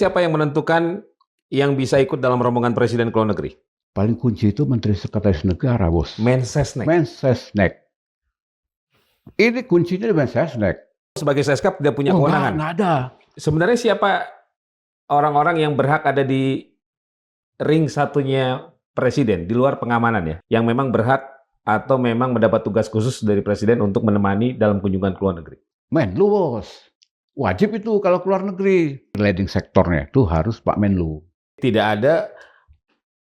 siapa yang menentukan yang bisa ikut dalam rombongan presiden ke luar negeri? Paling kunci itu Menteri Sekretaris Negara, Bos. Mensesnek. Mensesnek. Ini kuncinya di Mensesnek. Sebagai Seskap tidak punya kewenangan. Nggak ada. Sebenarnya siapa orang-orang yang berhak ada di ring satunya presiden di luar pengamanan ya, yang memang berhak atau memang mendapat tugas khusus dari presiden untuk menemani dalam kunjungan ke luar negeri? Menlu, Bos. Wajib itu kalau keluar negeri. Leading sektornya itu harus Pak Menlu. Tidak ada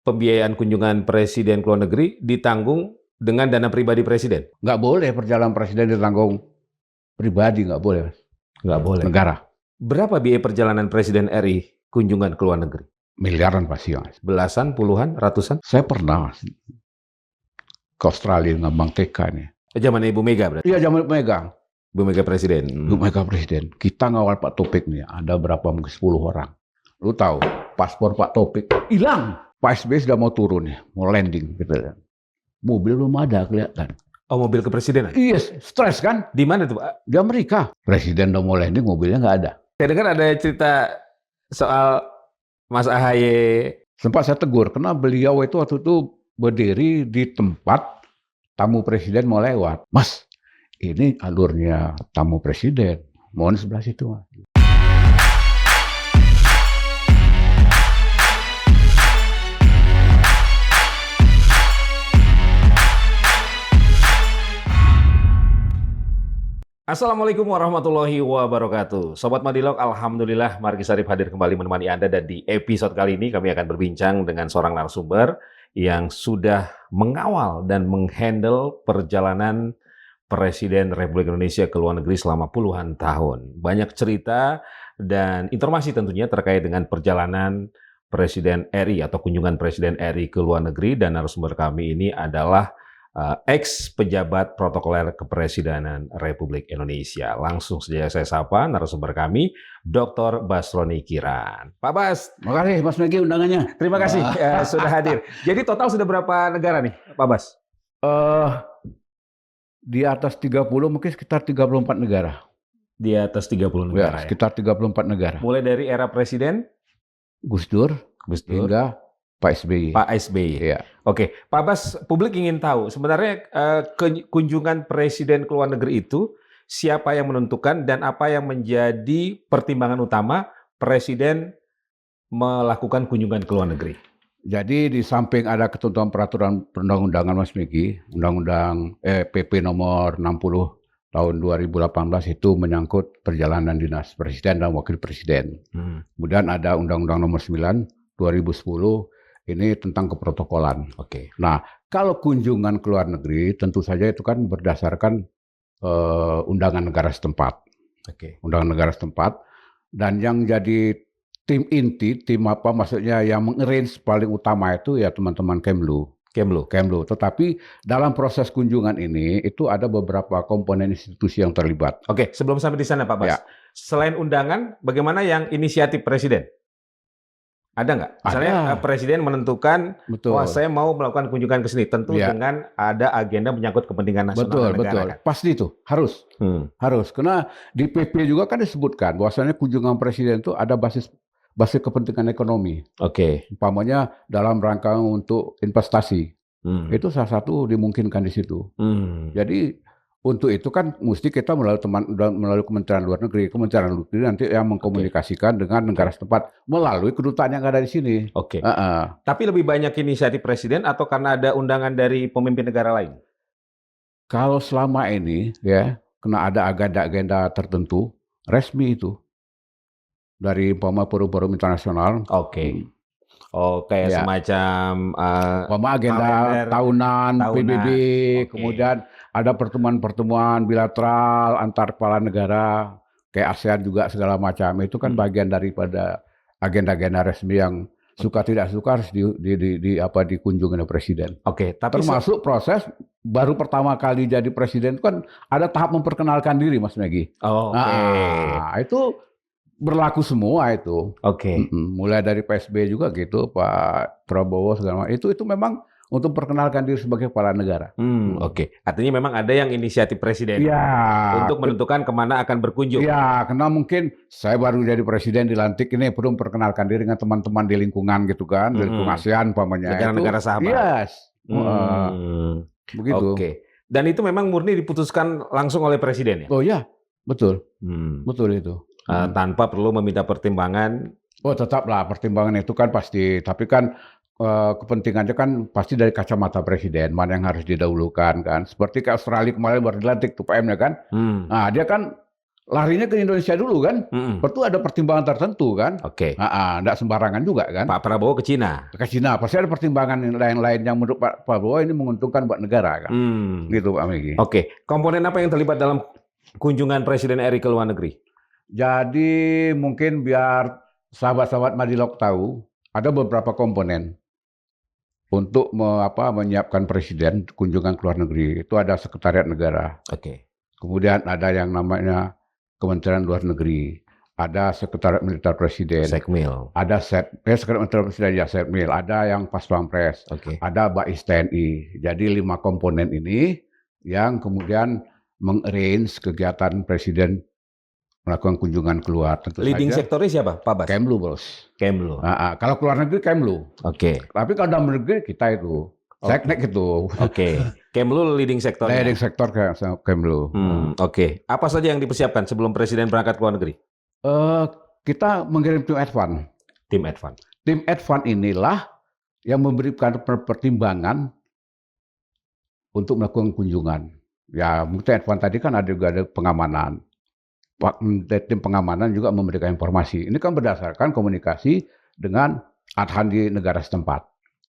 pembiayaan kunjungan presiden ke luar negeri ditanggung dengan dana pribadi presiden? Nggak boleh perjalanan presiden ditanggung pribadi, nggak boleh. Nggak boleh. Negara. Berapa biaya perjalanan presiden RI kunjungan ke luar negeri? Miliaran pasti, Mas. Belasan, puluhan, ratusan? Saya pernah ke Australia dengan Bang TK nih. Zaman Ibu Mega berarti? Iya, zaman megang. Ibu Mega presiden. Ibu Mega presiden. Kita ngawal Pak Topik nih, ada berapa, mungkin 10 orang. Lu tahu, paspor Pak Topik hilang. Pak SBY sudah mau turun ya, mau landing gitu. Mobil belum ada kelihatan. Oh, mobil kepresidenan? Iya, stres kan? Di mana tuh, Pak? Di Amerika. Presiden udah mau landing, mobilnya nggak ada. Saya dengar ada cerita soal Mas AHY. Sempat saya tegur, karena beliau itu waktu itu berdiri di tempat tamu presiden mau lewat. Mas, ini alurnya tamu presiden. Mohon sebelah situ, Mas. Assalamualaikum warahmatullahi wabarakatuh. Sobat Madilog, alhamdulillah Margi Syarif hadir kembali menemani Anda, dan di episode kali ini kami akan berbincang dengan seorang narasumber yang sudah mengawal dan menghandle perjalanan Presiden Republik Indonesia ke luar negeri selama puluhan tahun. Banyak cerita dan informasi tentunya terkait dengan perjalanan Presiden RI atau kunjungan Presiden RI ke luar negeri, dan narasumber kami ini adalah ex-pejabat protokoler kepresidenan Republik Indonesia. Langsung saja saya sapa narasumber kami, Dr. Basroni Kiran. Pak Bas. Terima kasih Mas Megi undangannya. Terima kasih sudah hadir. Jadi total sudah berapa negara nih Pak Bas? Di atas 30, mungkin sekitar 34 negara. Di atas 30 negara ya? Sekitar 34 negara. Mulai dari era Presiden? Gus Dur, hingga Pak SBY. Pak SBY. Iya. Oke, Pak Bas, publik ingin tahu sebenarnya kunjungan presiden ke luar negeri itu siapa yang menentukan dan apa yang menjadi pertimbangan utama presiden melakukan kunjungan ke luar negeri? Jadi di samping ada ketentuan peraturan perundang-undangan Mas Megi, Undang-Undang PP nomor 60 tahun 2018 itu menyangkut perjalanan dinas presiden dan wakil presiden. Kemudian ada Undang-Undang nomor 9 2010 ini tentang keprotokolan. Oke. Nah, kalau kunjungan ke luar negeri tentu saja itu kan berdasarkan undangan negara setempat. Oke. Undangan negara setempat, dan yang jadi tim inti, tim apa maksudnya yang mengarrange paling utama itu ya teman-teman Kemlu. Tetapi dalam proses kunjungan ini itu ada beberapa komponen institusi yang terlibat. Oke, sebelum sampai di sana Pak Bas. Ya. Selain undangan, bagaimana yang inisiatif presiden? Ada nggak? Misalnya presiden menentukan, wah saya mau melakukan kunjungan ke sini, tentu dengan ada agenda menyangkut kepentingan nasional dan negara. Betul. Pasti itu harus. Harus. Karena di PP juga kan disebutkan bahwasanya kunjungan presiden itu ada basis kepentingan ekonomi. Oke. Umpamanya dalam rangka untuk investasi. Itu salah satu dimungkinkan di situ. Jadi untuk itu kan mesti kita melalui Kementerian Luar Negeri. Kementerian Luar Negeri nanti yang mengkomunikasikan dengan negara setempat melalui kedutaan yang ada di sini. Oke. Tapi lebih banyak inisiatif presiden atau karena ada undangan dari pemimpin negara lain? Kalau selama ini ya, kena ada agenda-agenda tertentu resmi itu dari forum-forum internasional. Oke. Oh, kayak semacam agenda tahunan PBB, kemudian ada pertemuan-pertemuan bilateral antar kepala negara, kayak ASEAN juga segala macam. Itu kan bagian daripada agenda-agenda resmi yang suka tidak suka harus dikunjungi oleh presiden. Oke, tapi termasuk proses baru pertama kali jadi presiden itu kan ada tahap memperkenalkan diri, Mas Megi. Nah, itu berlaku semua itu. Oke. Mulai dari PSB juga gitu, Pak Prabowo segala macam. Itu memang untuk perkenalkan diri sebagai kepala negara. Oke. Artinya memang ada yang inisiatif presiden untuk menentukan kemana akan berkunjung. Ya, karena mungkin saya baru jadi presiden dilantik ini perlu memperkenalkan diri dengan teman-teman di lingkungan gitu kan, di lingkungan ASEAN umpamanya. Negara-negara sahabat. Yes. Begitu. Oke. Dan itu memang murni diputuskan langsung oleh presiden ya? Oh ya, betul. Betul itu. Tanpa perlu meminta pertimbangan. Oh tetaplah pertimbangan itu kan pasti, tapi kan kepentingannya kan pasti dari kacamata presiden, mana yang harus didahulukan kan. Seperti ke Australia kemarin baru dilantik tuh PM-nya kan. Nah dia kan larinya ke Indonesia dulu kan. Perlu ada pertimbangan tertentu kan. Oke. Nggak sembarangan juga kan. Pak Prabowo ke Cina. Ke Cina pasti ada pertimbangan lain-lain yang menurut Pak Prabowo ini menguntungkan buat negara kan. Gitu Pak Megi. Oke. Komponen apa yang terlibat dalam kunjungan Presiden RI ke luar negeri? Jadi mungkin biar sahabat-sahabat Madilog tahu, ada beberapa komponen untuk menyiapkan presiden kunjungan ke luar negeri. Itu ada sekretariat negara. Oke. Kemudian ada yang namanya Kementerian Luar Negeri, ada sekretariat militer presiden, Sekmil, ada sekretariat militer presiden ya Sekmil, ada yang pas pampres, ada Bais TNI. Jadi 5 komponen ini yang kemudian mengarrange kegiatan presiden melakukan kunjungan keluar. Tentu leading saja. sektornya siapa, Pak Bas? Kemlu, bos. Kemlu. Kalau keluar negeri Kemlu. Oke. Tapi kalau dalam negeri kita itu, Seknek itu. Oke. Kemlu leading sektornya. Leading sektor Kemlu. Oke. Apa saja yang dipersiapkan sebelum presiden berangkat ke luar negeri? Kita mengirim tim advance. Tim advance. Tim advance inilah yang memberikan pertimbangan untuk melakukan kunjungan. Ya, mungkin advance tadi kan juga ada pengamanan. Tim pengamanan juga memberikan informasi. Ini kan berdasarkan komunikasi dengan adhan di negara setempat.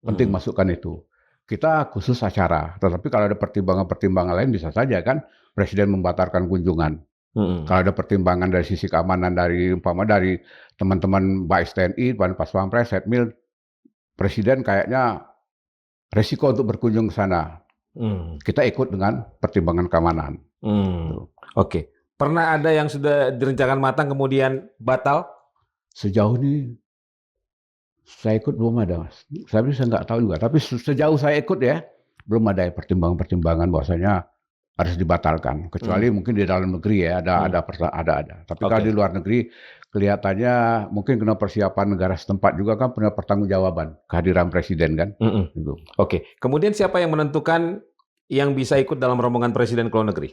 Penting masukkan itu. Kita khusus acara. Tetapi kalau ada pertimbangan-pertimbangan lain bisa saja kan presiden membatalkan kunjungan. Kalau ada pertimbangan dari sisi keamanan dari teman-teman Bais TNI, Pas Pampres, Setmil, presiden kayaknya resiko untuk berkunjung ke sana. Kita ikut dengan pertimbangan keamanan. Oke. Pernah ada yang sudah direncanakan matang kemudian batal? Sejauh ini saya ikut belum ada, Mas. Saya nggak tahu juga. Tapi sejauh saya ikut ya, belum ada pertimbangan-pertimbangan bahwasanya harus dibatalkan. Kecuali mungkin di dalam negeri ya ada. Tapi kalau di luar negeri kelihatannya mungkin kena persiapan negara setempat juga kan punya pertanggungjawaban kehadiran presiden kan. Gitu. Oke. Kemudian siapa yang menentukan yang bisa ikut dalam rombongan presiden ke luar negeri?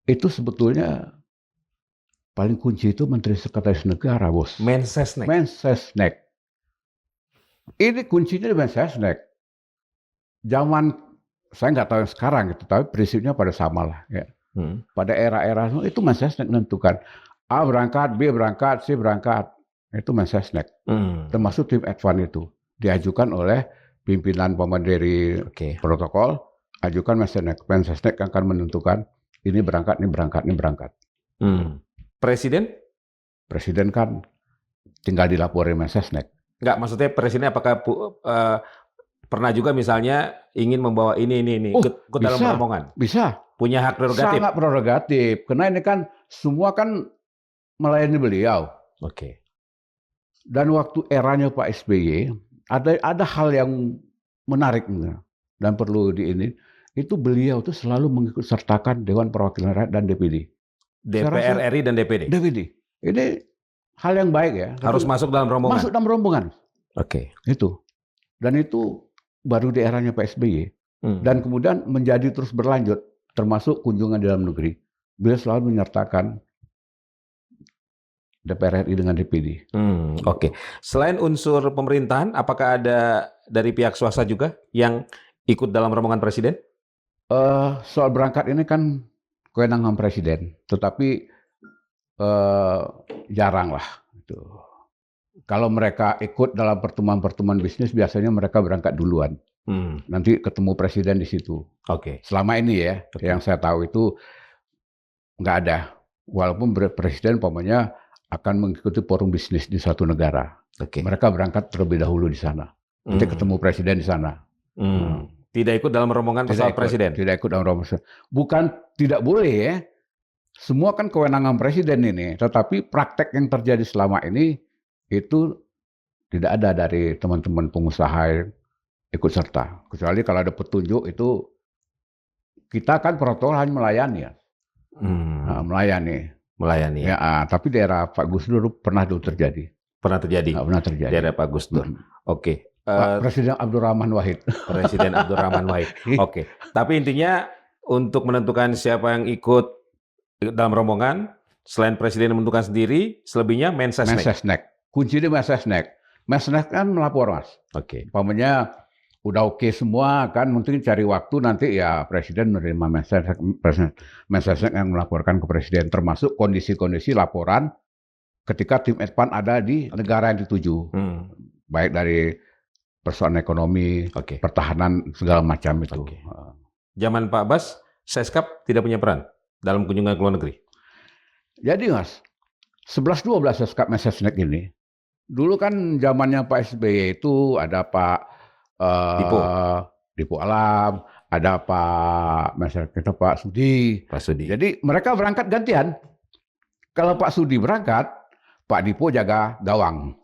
Itu sebetulnya paling kunci itu Menteri Sekretaris Negara, bos. Mensesnek. Mensesnek. Ini kuncinya di Mensesnek. Zaman saya nggak tahu yang sekarang gitu, tapi prinsipnya pada sama lah. Ya. Pada era-era itu Mensesnek menentukan A berangkat, B berangkat, C berangkat. Itu Mensesnek. Termasuk tim advance itu diajukan oleh pimpinan dari protokol, ajukan Mensesnek. Mensesnek akan menentukan ini berangkat, ini berangkat, ini berangkat. Presiden? Presiden kan tinggal dilaporin Mensesnek. Enggak, maksudnya presiden apakah pernah juga misalnya ingin membawa ini ke dalam rombongan? Bisa. Punya hak prerogatif? Sangat prerogatif. Karena ini kan semua kan melayani beliau. Oke. Dan waktu eranya Pak SBY, ada hal yang menarik dan perlu itu beliau tuh selalu mengikut sertakan Dewan Perwakilan Rakyat dan DPD. DPR RI dan DPD? DPD. Ini hal yang baik ya. Harus masuk dalam rombongan? Masuk dalam rombongan. Oke. Itu. Dan itu baru di eranya Pak SBY. Dan kemudian menjadi terus berlanjut, termasuk kunjungan di dalam negeri. Beliau selalu menyertakan DPR RI dengan DPD. Oke. Selain unsur pemerintahan, apakah ada dari pihak swasta juga yang ikut dalam rombongan presiden? Soal berangkat ini kan kewenangan presiden, tetapi jarang lah. Gitu. Kalau mereka ikut dalam pertemuan-pertemuan bisnis, biasanya mereka berangkat duluan. Nanti ketemu presiden di situ. Oke. Selama ini ya, yang saya tahu itu nggak ada. Walaupun presiden umpamanya akan mengikuti forum bisnis di suatu negara. Mereka berangkat terlebih dahulu di sana. Nanti ketemu presiden di sana. Tidak ikut dalam rombongan pesawat presiden? Tidak ikut dalam rombongan. Bukan tidak boleh ya. Semua kan kewenangan presiden ini. Tetapi praktek yang terjadi selama ini itu tidak ada dari teman-teman pengusaha ikut serta. Kecuali kalau ada petunjuk itu kita kan protokol hanya melayani ya. Melayani. Melayani ya. Ya, tapi di era Pak Gus Dur pernah dulu terjadi. Pernah terjadi. Pernah terjadi. Di era Pak Gus Dur. Oke. Pak Presiden Abdurrahman Wahid. Presiden Abdurrahman Wahid. Oke. Tapi intinya untuk menentukan siapa yang ikut dalam rombongan, selain presiden menentukan sendiri, selebihnya Mensesnek. Mensesnek. Kunci di Mensesnek. Mensesnek kan melapor, Mas. Oke. Umpamanya udah oke semua kan, mungkin cari waktu nanti ya presiden menerima Mensesnek yang melaporkan ke presiden, termasuk kondisi-kondisi laporan ketika tim Adpan ada di negara yang dituju. Baik dari persoalan ekonomi, pertahanan, segala macam itu. Zaman Pak Bas, Seskap tidak punya peran dalam kunjungan ke luar negeri? Jadi Mas, 11-12 Seskap Mensesnek ini, dulu kan zamannya Pak SBY itu ada Pak Dipo Alam, ada Pak Mensesnek Pak Sudi. Jadi mereka berangkat gantian. Kalau Pak Sudi berangkat, Pak Dipo jaga gawang.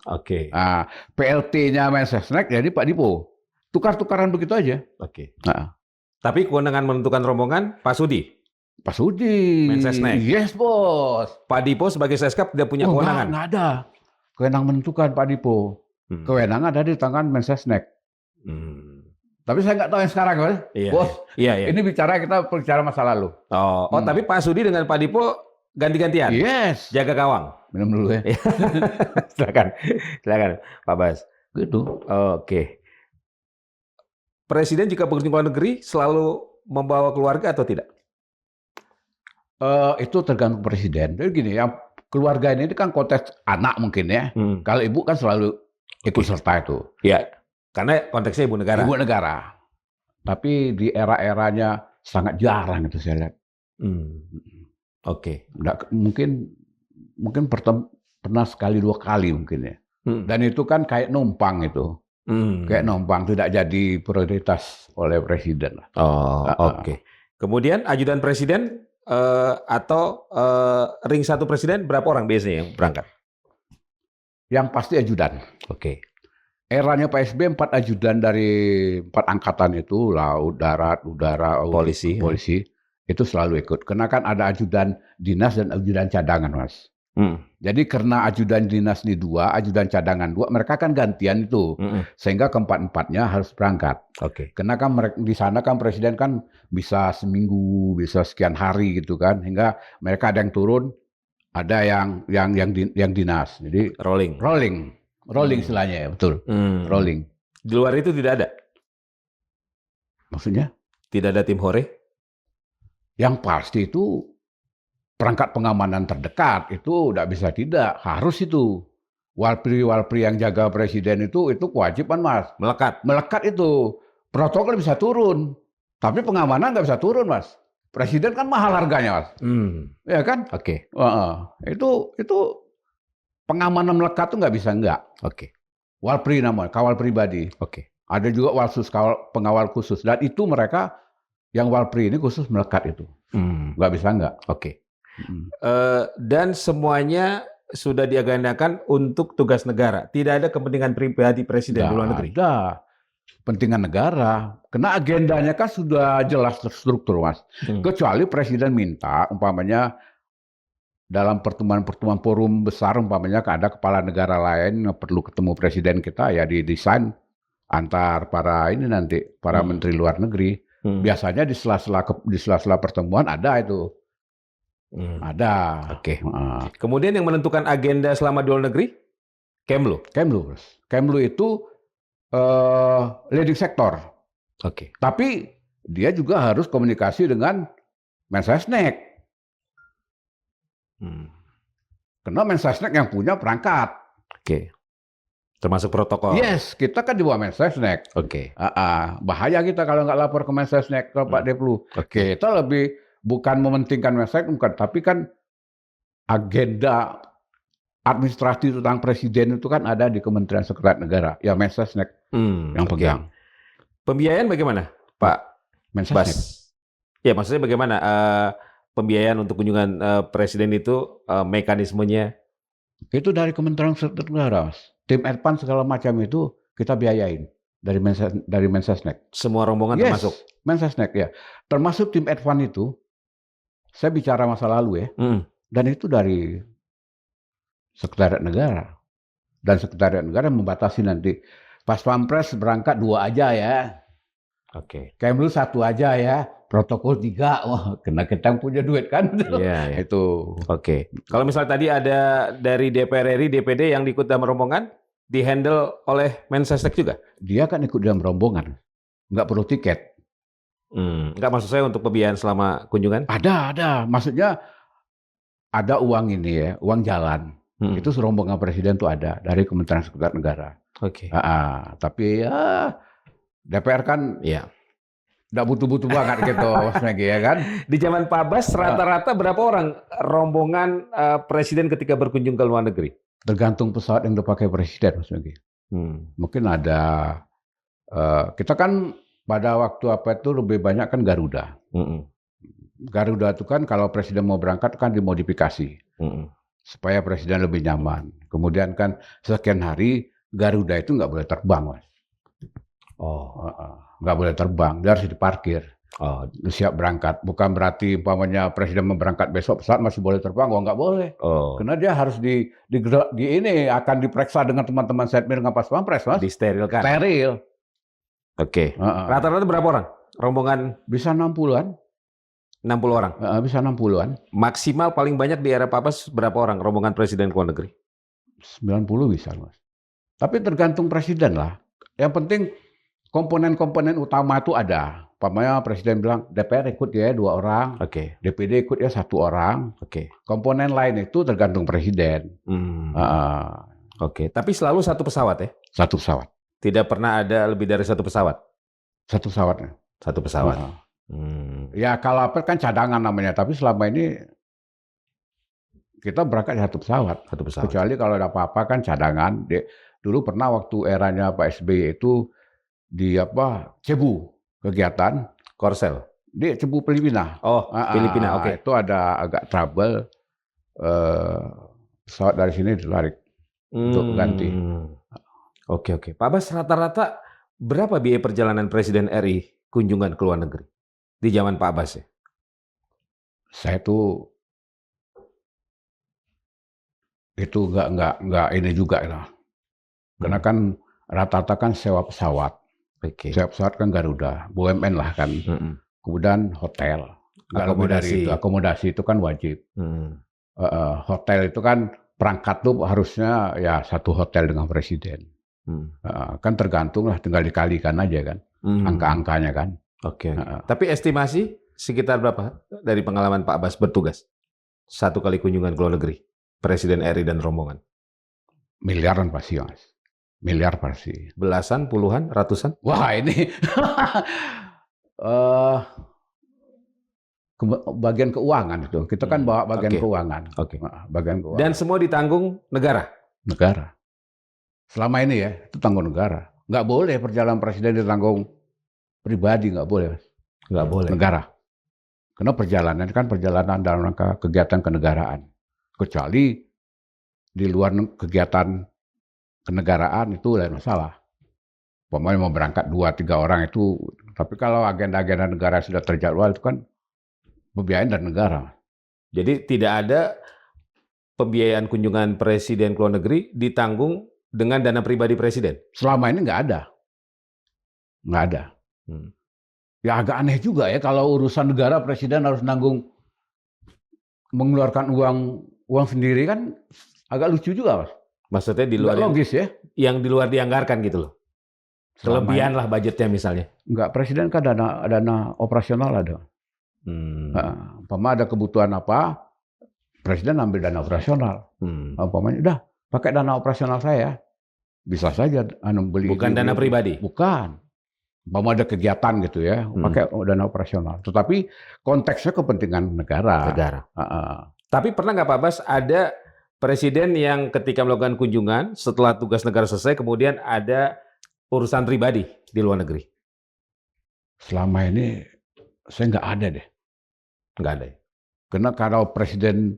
Nah, PLT-nya Mensesnek jadi Pak Dipo. Tukar-tukaran begitu aja. Tapi kewenangan menentukan rombongan Pak Sudi. Pak Sudi. Mensesnek. Yes, bos. Pak Dipo sebagai Seskap tidak punya kewenangan. Nggak ada. Kewenangan menentukan Pak Dipo. Kewenangan ada di tangan Mensesnek. Tapi saya nggak tahu yang sekarang, bos. Bos. Iya. Ini kita bicara masa lalu. Tapi Pak Sudi dengan Pak Dipo ganti-gantian. Yes. Jaga gawang. Minum dulu ya. Silakan, Pak Bas. Gitu. Oke. Presiden jika pergi ke luar negeri selalu membawa keluarga atau tidak? Itu tergantung presiden. Jadi gini, yang keluarga ini kan konteks anak mungkin ya. Kalau ibu kan selalu ikut serta itu. Iya. Karena konteksnya ibu negara. Ibu negara. Tapi di era-eranya sangat jarang itu saya lihat. Mungkin pernah sekali 2 kali mungkin ya. Dan itu kan kayak numpang itu. Kayak numpang, tidak jadi prioritas oleh presiden. Kemudian ajudan presiden atau ring 1 presiden berapa orang biasanya yang berangkat? Yang pasti ajudan. Eranya Pak SBY 4 ajudan dari 4 angkatan itu, laut, darat, udara, polisi itu selalu ikut. Karena kan ada ajudan dinas dan ajudan cadangan, Mas. Jadi karena ajudan dinas ini 2, ajudan cadangan 2, mereka kan gantian itu. Sehingga keempat-empatnya harus berangkat. Karena kan di sana kan presiden kan bisa seminggu, bisa sekian hari gitu kan. Hingga mereka ada yang turun, ada yang dinas. Jadi rolling istilahnya ya, betul. Rolling. Di luar itu tidak ada? Maksudnya? Tidak ada tim hore? Yang pasti itu perangkat pengamanan terdekat itu tidak bisa tidak, harus itu. Walpri yang jaga presiden itu kewajiban, Mas. Melekat itu. Protokol bisa turun, tapi pengamanan nggak bisa turun, Mas. Presiden kan mahal harganya, Mas. Ya kan? Itu pengamanan melekat itu nggak bisa enggak. Walpri namanya, kawal pribadi. Ada juga Walsus, pengawal khusus. Dan itu mereka yang Walpri ini khusus melekat itu. Nggak bisa enggak. Dan semuanya sudah diagendakan untuk tugas negara. Tidak ada kepentingan pribadi presiden di luar negeri. Ada kepentingan negara. Karena agendanya kan sudah jelas terstruktur, Mas. Kecuali presiden minta, umpamanya dalam pertemuan-pertemuan forum besar, umpamanya ada kepala negara lain yang perlu ketemu presiden kita, ya didesain antar para menteri luar negeri. Biasanya di sela-sela pertemuan ada itu. Ada. Kemudian yang menentukan agenda selama di luar negeri? Kemlu. Kemlu itu leading sektor. Tapi dia juga harus komunikasi dengan Mensesnek. Karena Mensesnek yang punya perangkat. Termasuk protokol. Yes, kita kan di bawah Mensesnek. Bahaya kita kalau nggak lapor ke Mensesnek, ke Pak Deplu. Kita lebih bukan mementingkan Mensesnek, tapi kan agenda administrasi tentang presiden itu kan ada di Kementerian Sekretariat Negara. Ya Mensesnek yang pegang. Pembiayaan bagaimana, Pak Mensesnek? Ya, maksudnya bagaimana pembiayaan untuk kunjungan presiden itu, mekanismenya? Itu dari Kementerian Sekretariat Negara, Mas. Tim Adpan segala macam itu kita biayain. dari Mensesnek. Semua rombongan Yes, termasuk. Mensesnek ya. Termasuk tim Advan itu, saya bicara masa lalu ya, dan itu dari Sekretariat Negara. Dan Sekretariat Negara membatasi nanti Pas Pampres berangkat 2 aja ya. Oke. Kemlu 1 aja ya. Protokol 3. Wah, kena kita punya duit kan. Iya, iya. Itu. Oke. Kalau misalnya tadi ada dari DPR RI, DPD yang ikut dalam rombongan, dihandle oleh Mensesnek juga? Dia kan ikut dalam rombongan. Nggak perlu tiket. Nggak, maksud saya untuk pembiayaan selama kunjungan? Ada. Maksudnya ada uang ini ya, uang jalan. Itu rombongan presiden tuh ada dari Kementerian Sekretariat Negara. Oke. Tapi ya DPR kan ya nggak butuh-butuh banget gitu, Mas Megi ya kan. Di zaman Pak Bas rata-rata berapa orang rombongan presiden ketika berkunjung ke luar negeri? Tergantung pesawat yang dipakai presiden, Mas Megi. Mungkin ada, kita kan pada waktu apa itu lebih banyak kan Garuda. Garuda itu kan kalau presiden mau berangkat kan dimodifikasi. Supaya presiden lebih nyaman. Kemudian kan sekian hari Garuda itu nggak boleh terbang, Mas. Nggak boleh terbang, dia harus diparkir. Siap berangkat. Bukan berarti umpamanya presiden mau berangkat besok pesawat masih boleh terbang, nggak boleh. Karena dia harus di ini akan diperiksa dengan teman-teman Setmil dengan Pas Pampres, Mas. Disterilkan. Steril. Oke. Rata-rata berapa orang? Rombongan bisa 60-an. 60 orang? Bisa 60-an. Maksimal paling banyak di era Pak Bas berapa orang rombongan presiden ke luar negeri? 90 bisa, Mas. Tapi tergantung presiden lah. Yang penting komponen-komponen utama itu ada. Umpamanya presiden bilang DPR ikut ya 2 orang. DPD ikut ya 1 orang. Komponen lain itu tergantung presiden. Tapi selalu satu pesawat ya? Satu pesawat. Tidak pernah ada lebih dari satu pesawat? Satu pesawatnya. Satu pesawat. Ya kalau apa kan cadangan namanya, tapi selama ini kita berangkat satu pesawat. Kecuali kalau ada apa-apa kan cadangan. Dulu pernah waktu eranya Pak SBY itu di Cebu kegiatan Korsel di Cebu Filipina. Filipina, Itu ada agak trouble, pesawat dari sini ditarik untuk ganti. Oke. Pak Bas, rata-rata berapa biaya perjalanan Presiden RI kunjungan ke luar negeri di zaman Pak Bas ya? Saya tuh itu nggak ini juga lah. Karena kan rata-rata kan sewa pesawat. Sewa pesawat kan Garuda, BUMN lah kan. Kemudian hotel. Akomodasi itu kan wajib. Hotel itu kan perangkat tuh harusnya ya 1 hotel dengan presiden. Kan tergantung lah, tinggal dikalikan aja kan. Angka-angkanya kan. Tapi estimasi sekitar berapa dari pengalaman Pak Bas bertugas? 1 kali kunjungan ke luar negeri, Presiden RI dan rombongan? Miliaran pasti, Mas. Miliar pasti. Belasan, puluhan, ratusan? Wah ini bagian keuangan itu. Kita kan bawa bagian keuangan. Bagian keuangan. Dan semua ditanggung negara? Negara. Selama ini ya, itu tanggung negara. Nggak boleh perjalanan presiden ditanggung pribadi, nggak boleh. Nggak boleh. Negara. Karena perjalanan kan perjalanan dalam rangka kegiatan kenegaraan. Kecuali di luar kegiatan kenegaraan itu lain masalah. Pokoknya mau berangkat 2-3 orang itu, tapi kalau agenda-agenda negara sudah terjadwal itu kan pembiayaan dari negara. Jadi tidak ada pembiayaan kunjungan presiden ke luar negeri ditanggung dengan dana pribadi presiden? Selama ini nggak ada. Nggak ada. Ya agak aneh juga ya kalau urusan negara presiden harus nanggung, mengeluarkan uang sendiri kan agak lucu juga, Mas. Maksudnya di luar logis ya? Yang di luar dianggarkan gitu loh. Kelebihan lah budgetnya misalnya. Enggak, presiden kan dana operasional ada. Umpama ada kebutuhan apa, presiden ambil dana operasional. Umpamanya udah pakai dana operasional saya. Bisa saja beli. Bukan dana pribadi? Bukan. Umpama ada kegiatan gitu ya, pakai dana operasional. Tetapi konteksnya kepentingan negara. Tapi pernah nggak Pak Bas ada presiden yang ketika melakukan kunjungan setelah tugas negara selesai kemudian ada urusan pribadi di luar negeri? Selama ini saya nggak ada deh. Nggak ada ya? Karena kalau presiden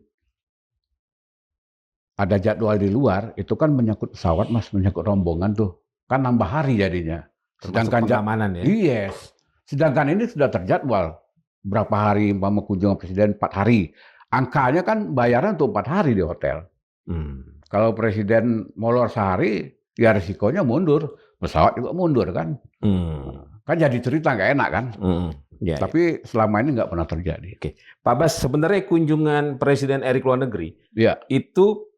ada jadwal di luar, itu kan menyangkut pesawat, Mas, menyangkut rombongan tuh. Kan nambah hari jadinya. Termasuk Sedangkan pengamanan ya. yes, sedangkan ini sudah terjadwal berapa hari umpama kunjungan presiden 4 hari. Angkanya kan bayaran untuk 4 hari di hotel. Hmm. Kalau presiden molor sehari, ya risikonya mundur. Pesawat juga mundur kan. Kan jadi cerita nggak enak kan. Ya, Tapi selama ini nggak pernah terjadi. Pak Bas, sebenarnya kunjungan Presiden RI ke luar negeri Ya, itu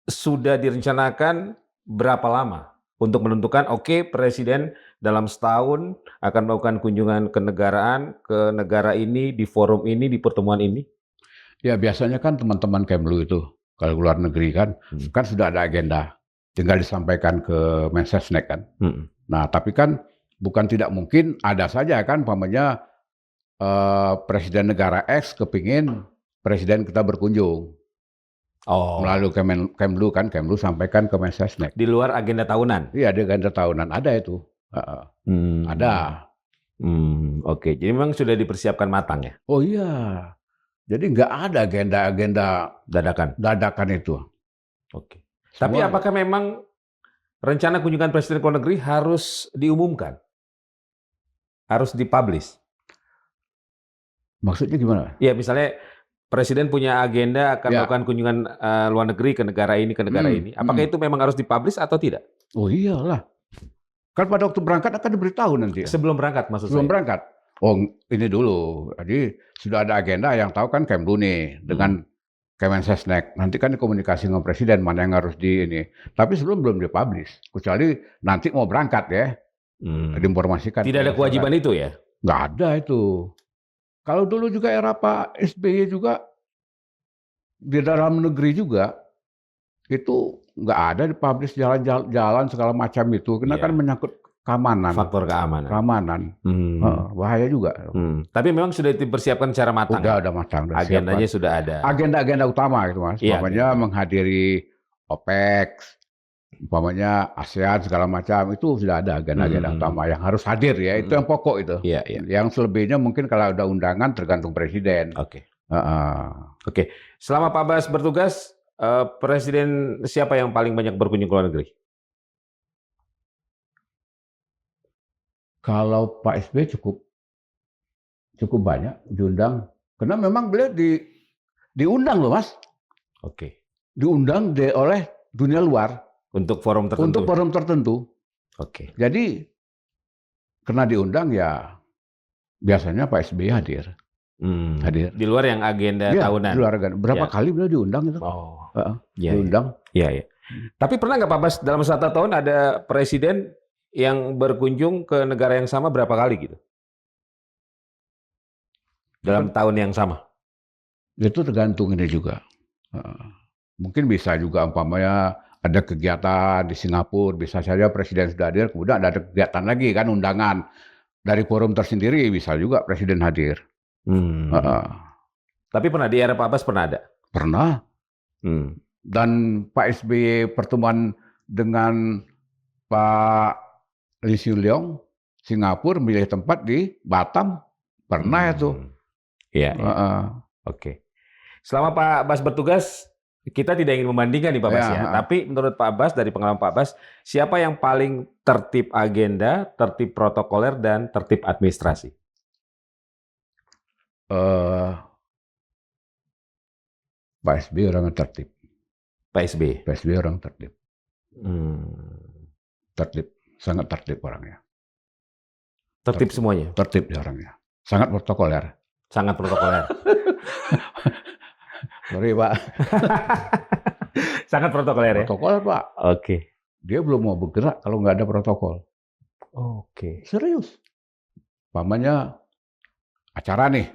sudah direncanakan berapa lama untuk menentukan oke Presiden dalam setahun akan melakukan kunjungan kenegaraan ke negara ini, di forum ini, di pertemuan ini? ya biasanya kan teman-teman Kemlu itu kalau luar negeri kan sudah ada agenda, tinggal disampaikan ke Mensesnek kan. Nah tapi kan bukan tidak mungkin ada saja kan, umpamanya presiden negara X kepingin presiden kita berkunjung. Melalui Kemlu kan, Kemlu sampaikan ke Mensesnek. Di luar agenda tahunan? Iya, di agenda tahunan ada itu. Ada. Oke, jadi memang sudah dipersiapkan matang ya? Oh iya, jadi nggak ada agenda-agenda dadakan itu. Oke. Tapi apakah memang rencana kunjungan presiden ke luar negeri harus diumumkan? Harus dipublish? Maksudnya gimana? Ya, misalnya presiden punya agenda akan melakukan kunjungan luar negeri ke negara ini, ke negara ini. Apakah itu memang harus dipublish atau tidak? Oh iyalah. Kan pada waktu berangkat akan diberitahu nanti. Sebelum berangkat maksud Sebelum saya? berangkat. Oh ini dulu. Jadi sudah ada agenda yang tahu kan Kemlu nih dengan Kemensesnek. Nanti kan komunikasi dengan presiden mana yang harus di ini. Tapi sebelum belum dipublish. Kecuali nanti mau berangkat ya. Diinformasikan. Tidak ada kewajiban itu ya? Nggak ada itu. Kalau dulu juga era Pak SBY juga di dalam negeri juga itu nggak ada dipublish jalan-jalan segala macam itu, karena kan menyangkut keamanan. Faktor keamanan. Keamanan. Bahaya juga. Tapi memang sudah dipersiapkan secara matang. Udah matang. Agendanya sudah ada. Agenda-agenda utama gitu Mas. Umpamanya menghadiri OPEC, umpamanya ASEAN segala macam, itu sudah ada agenda-agenda utama yang harus hadir ya. Itu yang pokok itu. Iya. Yang selebihnya mungkin kalau ada undangan tergantung presiden. Oke. Selama Pak Bas bertugas, presiden siapa yang paling banyak berkunjung ke luar negeri? Kalau Pak SBY cukup banyak diundang, karena memang beliau diundang loh Mas. Oke. Diundang oleh dunia luar. Untuk forum tertentu? Untuk forum tertentu. Oke. Jadi, karena diundang ya biasanya Pak SBY hadir. Hadir. Di luar yang agenda tahunan? Di luar agenda. Berapa kali beliau diundang itu? Diundang. Iya. Tapi pernah nggak Pak Bas dalam 1 tahun ada presiden yang berkunjung ke negara yang sama berapa kali gitu? Dalam tahun yang sama? Itu tergantung ini juga. Mungkin bisa juga umpamanya ada kegiatan di Singapura, bisa saja presiden sudah hadir, kemudian ada kegiatan lagi kan, undangan dari forum tersendiri, bisa juga presiden hadir. Tapi pernah di era Pak Bas pernah ada? Pernah. Dan Pak SBY pertemuan dengan Pak Lee Hsien Loong, Singapura, milih tempat di Batam, pernah itu. Iya. Oke. Selama Pak Bas bertugas, kita tidak ingin membandingkan nih Pak Bas ya. Tapi menurut Pak Bas, dari pengalaman Pak Bas, siapa yang paling tertib agenda, tertib protokoler, dan tertib administrasi? Pak SBY orang tertib. Pak SBY? Pak SBY orang tertib. Tertib, sangat tertib orangnya. Tertib semuanya? Tertib dia orangnya. Sangat protokoler. Sangat protokoler. Sorry Pak. Sangat protokoler ya? Protokoler Pak. Oke. Dia belum mau bergerak kalau nggak ada protokol. Oke. Serius. Pamannya acara nih.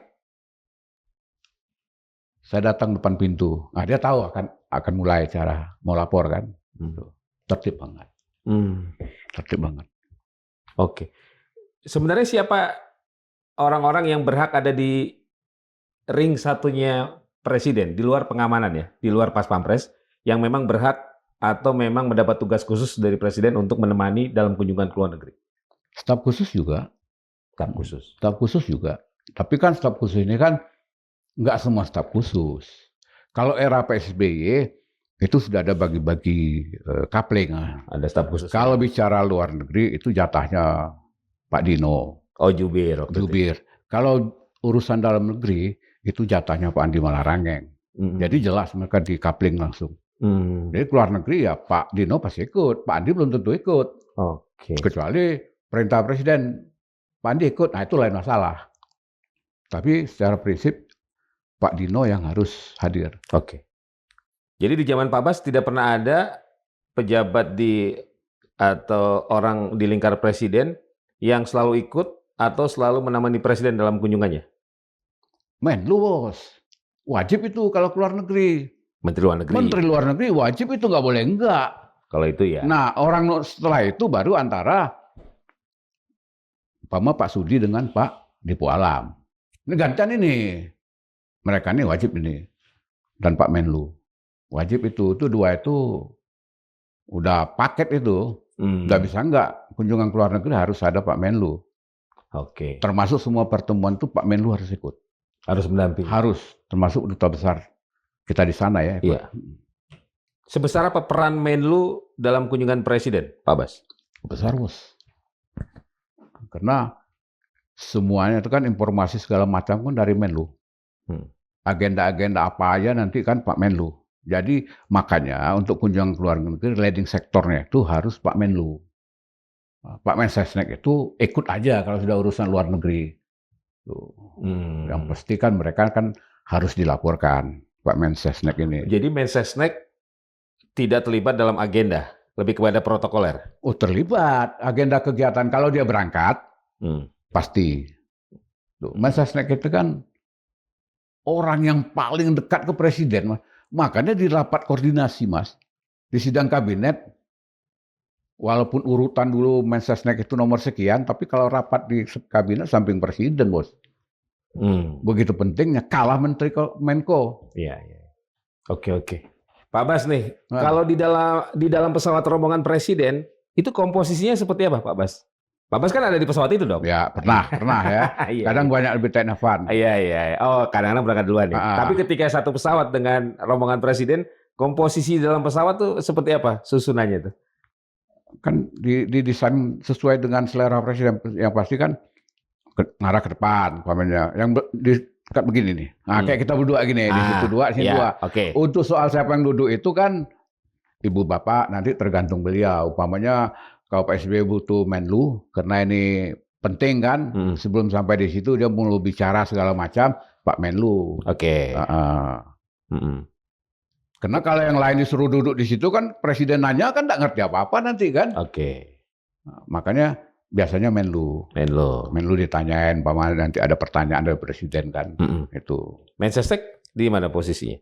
Saya datang depan pintu. Nah dia tahu akan mulai cara mau lapor kan. Tertib banget. Tertib banget. Oke. Sebenarnya siapa orang-orang yang berhak ada di ring satunya presiden, di luar pengamanan ya, di luar Pas Pampres, yang memang berhak atau memang mendapat tugas khusus dari presiden untuk menemani dalam kunjungan ke luar negeri? Staf khusus juga. Staf khusus. Staf khusus juga. Tapi kan staf khusus ini kan nggak semua staf khusus. Kalau era PSBY itu sudah ada bagi-bagi kapling. Ada staf khusus. Kalau bicara luar negeri itu jatahnya Pak Dino, Oh, jubir waktu itu. jubir. Kalau urusan dalam negeri itu jatahnya Pak Andi Malarangeng. Mm-mm. Jadi jelas mereka di-coupling langsung. Mm. Jadi keluar negeri ya Pak Dino pasti ikut, Pak Andi belum tentu ikut. Oke. Kecuali perintah presiden, Pak Andi ikut, nah itu lain masalah. Tapi secara prinsip Pak Dino yang harus hadir. Oke. Jadi di zaman Pak Bas tidak pernah ada pejabat atau orang di lingkar presiden yang selalu ikut atau selalu menemani presiden dalam kunjungannya? Menlu bos, wajib itu kalau keluar negeri. Menteri Luar Negeri. Menteri Luar Negeri wajib itu nggak boleh enggak. Kalau itu ya. Nah orang setelah itu baru antara Pak Sudi dengan Pak Dipo Alam. Ini gantian ini. Mereka ini wajib ini. Dan Pak Menlu. Wajib itu dua itu udah paket itu. Nggak bisa enggak. Kunjungan ke luar negeri harus ada Pak Menlu. Oke. Termasuk semua pertemuan itu Pak Menlu harus ikut. Harus mendampingi. Harus. Termasuk duta besar kita di sana ya. Iya. Sebesar apa peran Menlu dalam kunjungan presiden, Pak Bas? Besar bos. Karena semuanya itu kan informasi segala macam kan dari Menlu. Agenda-agenda apa aja nanti kan Pak Menlu. Jadi makanya untuk kunjungan ke luar negeri leading sektornya itu harus Pak Menlu. Pak Mensesnek itu ikut aja kalau sudah urusan luar negeri. Yang pasti kan mereka kan harus dilaporkan Pak Mensesnek ini. Jadi Mensesnek tidak terlibat dalam agenda, lebih kepada protokoler. Oh terlibat agenda kegiatan kalau dia berangkat pasti. Mensesnek itu kan orang yang paling dekat ke presiden, makanya di rapat koordinasi mas, di sidang kabinet, walaupun urutan dulu Mensesnek itu nomor sekian, tapi kalau rapat di kabinet samping presiden bos, begitu pentingnya kalah Menteri Menko. Iya. Oke. Pak Bas nih, kalau di dalam pesawat rombongan presiden itu komposisinya seperti apa Pak Bas? Pak Bas kan ada di pesawat itu dong? Ya pernah ya. Kadang banyak lebih take fun. Iya. Oh kadang-kadang berangkat duluan ya. Tapi ketika satu pesawat dengan rombongan presiden, komposisi dalam pesawat tuh seperti apa susunannya tuh? Kan didesain sesuai dengan selera presiden. Yang pasti kan ngarah ke depan, umpamanya. Yang dekat begini nih. Nah, kayak kita berdua gini, di situ dua, di sini dua. Okay. Untuk soal siapa yang duduk itu kan ibu bapak nanti tergantung beliau. Umpamanya kalau Pak SBY butuh Menlu, karena ini penting kan, sebelum sampai di situ dia mau bicara segala macam, Pak Menlu. Oke. Karena kalau yang lain disuruh duduk di situ kan, presiden nanya kan nggak ngerti apa-apa nanti kan. Oke. Makanya biasanya Menlu ditanyain, nanti ada pertanyaan dari presiden kan. Itu. Mensesnek di mana posisinya?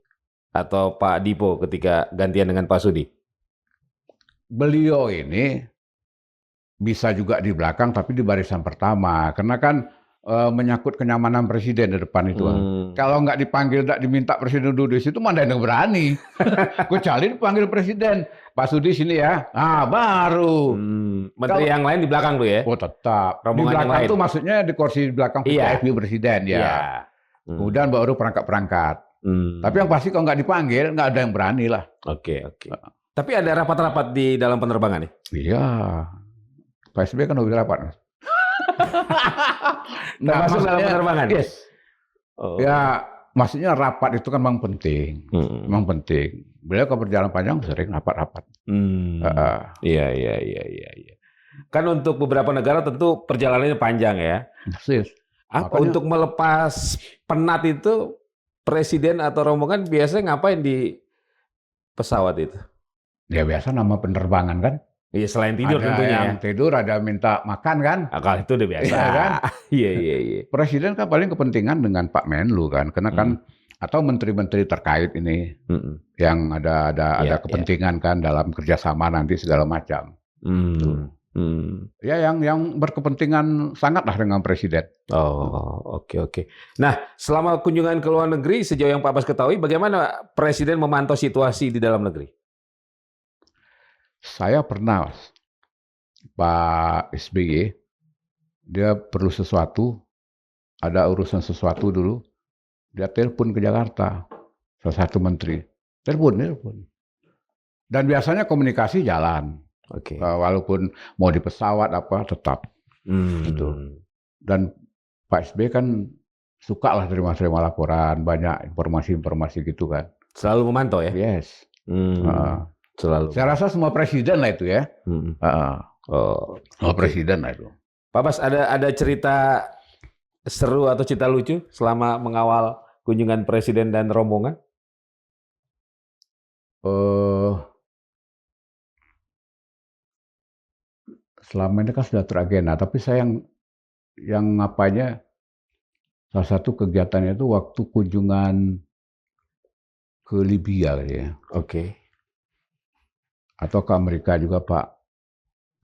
Atau Pak Dipo ketika gantian dengan Pak Sudi? Beliau ini bisa juga di belakang tapi di barisan pertama karena kan menyangkut kenyamanan presiden di depan itu. Kalau nggak dipanggil, nggak diminta presiden duduk di situ, mana yang berani. Kecuali dipanggil presiden, Pak Sudi sini ya, baru. Menteri yang lain di belakang tuh ya? Oh tetap. Rombongan di belakang yang tuh maksudnya di kursi di belakang VIP presiden ya. Kemudian baru perangkat-perangkat. Tapi yang pasti kalau nggak dipanggil, nggak ada yang berani lah. Oke. Tapi ada rapat-rapat di dalam penerbangan nih? Iya. Pak SBY kan hobi rapat. Masuk dalam penerbangan? Yes. Ya, maksudnya rapat itu kan memang penting. Memang penting. Beliau kalau perjalanan panjang sering rapat-rapat. Iya. Kan untuk beberapa negara tentu perjalanannya panjang ya. Persis. Apa untuk melepas penat itu presiden atau rombongan biasanya ngapain di pesawat itu? Ya biasa nama penerbangan kan. Iya selain tidur ada tentunya. Yang tidur, ada minta makan kan. Kalau itu udah biasa. Iya kan. Iya. Presiden kan paling kepentingan dengan Pak Menlu kan, karena kan atau menteri-menteri terkait ini yang ada kepentingan kan dalam kerjasama nanti segala macam. Ya yang berkepentingan sangatlah dengan presiden. Oke. Nah, selama kunjungan ke luar negeri sejauh yang Pak Bas ketahui, bagaimana presiden memantau situasi di dalam negeri? Saya pernah, Pak SBY, dia perlu sesuatu, ada urusan sesuatu dulu, dia telepon ke Jakarta, salah satu menteri, telepon. Dan biasanya komunikasi jalan, walaupun mau di pesawat apa tetap. Gitu. Dan Pak SBY kan suka lah terima laporan, banyak informasi-informasi gitu kan. Selalu memantau ya? Yes. Selalu. Saya rasa semua presiden lah itu ya. Semua presiden lah itu. Pak Bas, ada cerita seru atau cerita lucu selama mengawal kunjungan presiden dan rombongan? Selama ini kan sudah teragenda, tapi saya yang ngapanya salah satu kegiatannya itu waktu kunjungan ke Libya ya. Oke. Atau ke Amerika juga Pak.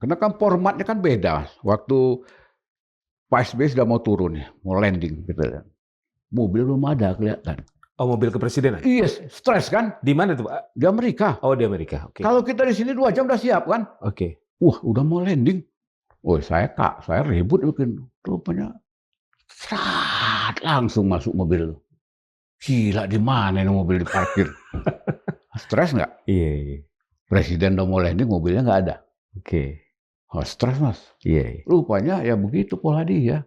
Karena kan formatnya kan beda. Waktu Pak SBY sudah mau turun ya, mau landing gitu kan. Mobil belum ada kelihatan. Oh, mobil kepresidenan? Iya, stres kan? Di mana tuh Pak? Di Amerika. Oh, di Amerika. Oke. Kalau kita di sini 2 jam udah siap kan? Oke. Wah, udah mau landing. Oh, saya ribut mungkin. Rupanya langsung masuk mobil. Gila, di mana ini mobil diparkir? Stres nggak? Iya. Presiden udah mau landing, mobilnya nggak ada. Oke. Oh, stres Mas. Iya. Rupanya ya begitu pola dia.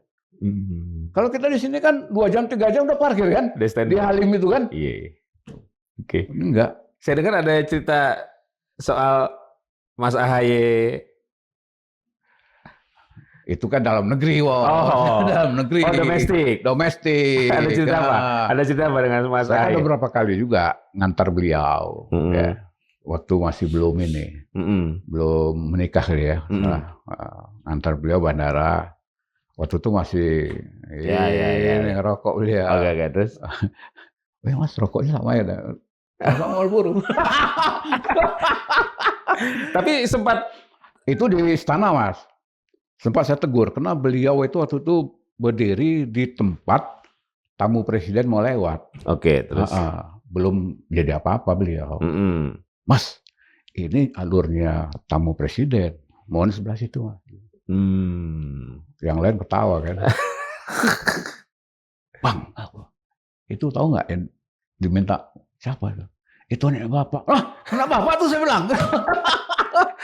Kalau kita di sini kan 2 jam 3 jam udah parkir kan? Di Halim itu kan? Iya. Oke. Ini enggak. Saya dengar ada cerita soal Mas AHY. Itu kan dalam negeri, dalam negeri. Oh, domestik. Ada cerita apa? Ada cerita apa dengan Mas AHY? Saya ada beberapa kali juga ngantar beliau. Ya. Waktu masih belum ini, belum menikah ya. Ngantar beliau bandara. Waktu itu masih ngerokok beliau. Oke, terus? Mas rokoknya sama ya? Sama Marlboro. Tapi sempat itu di istana Mas. Sempat saya tegur karena beliau itu waktu itu berdiri di tempat tamu presiden mau lewat. Oke, terus? Belum jadi apa-apa beliau. Mas, ini alurnya tamu presiden. Mohon sebelah situ Mas. Yang lain ketawa kan. Bang, itu tahu nggak diminta siapa itu? Itu anak bapak. Anak bapak tuh saya bilang.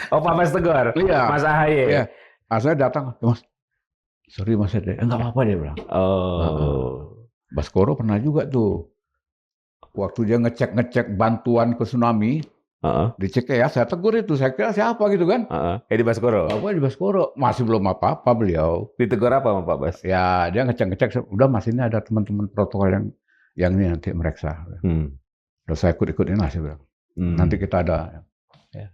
Oh, Pak Bas tegur. Iya. Mas AHY. Iya. Saya datang, Mas. Sorry Mas, enggak apa-apa dia bilang. Baskoro pernah juga tuh. Waktu dia ngecek bantuan ke tsunami, dicek ya, saya tegur itu. Saya kira siapa gitu kan? Di Baskoro. Apa di Baskoro? Masih belum apa-apa beliau. Ditegur apa sama Pak Bas? Ya, dia ngecek. Udah Mas, ini ada teman-teman protokol yang ini nanti meriksa. Terus saya ikut-ikutin lah, saya bilang. Nanti kita ada. Ya.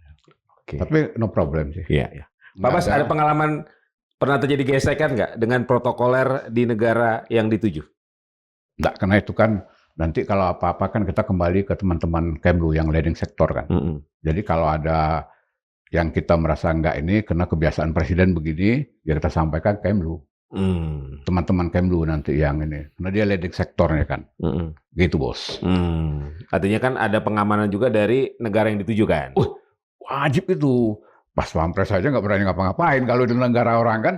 Okay. Tapi no problem sih. Iya. Pak Bas, ada pengalaman pernah terjadi gesekan nggak dengan protokoler di negara yang dituju? Enggak, karena itu kan nanti kalau apa-apa kan kita kembali ke teman-teman Kemlu yang leading sektor kan. Jadi kalau ada yang kita merasa enggak ini karena kebiasaan presiden begini, ya kita sampaikan Kemlu. Teman-teman Kemlu nanti yang ini, karena dia leading sektornya kan. Gitu bos. Artinya kan ada pengamanan juga dari negara yang dituju kan? Wajib itu. Pas Pampres saja nggak berani ngapa-ngapain kalau di negara orang kan.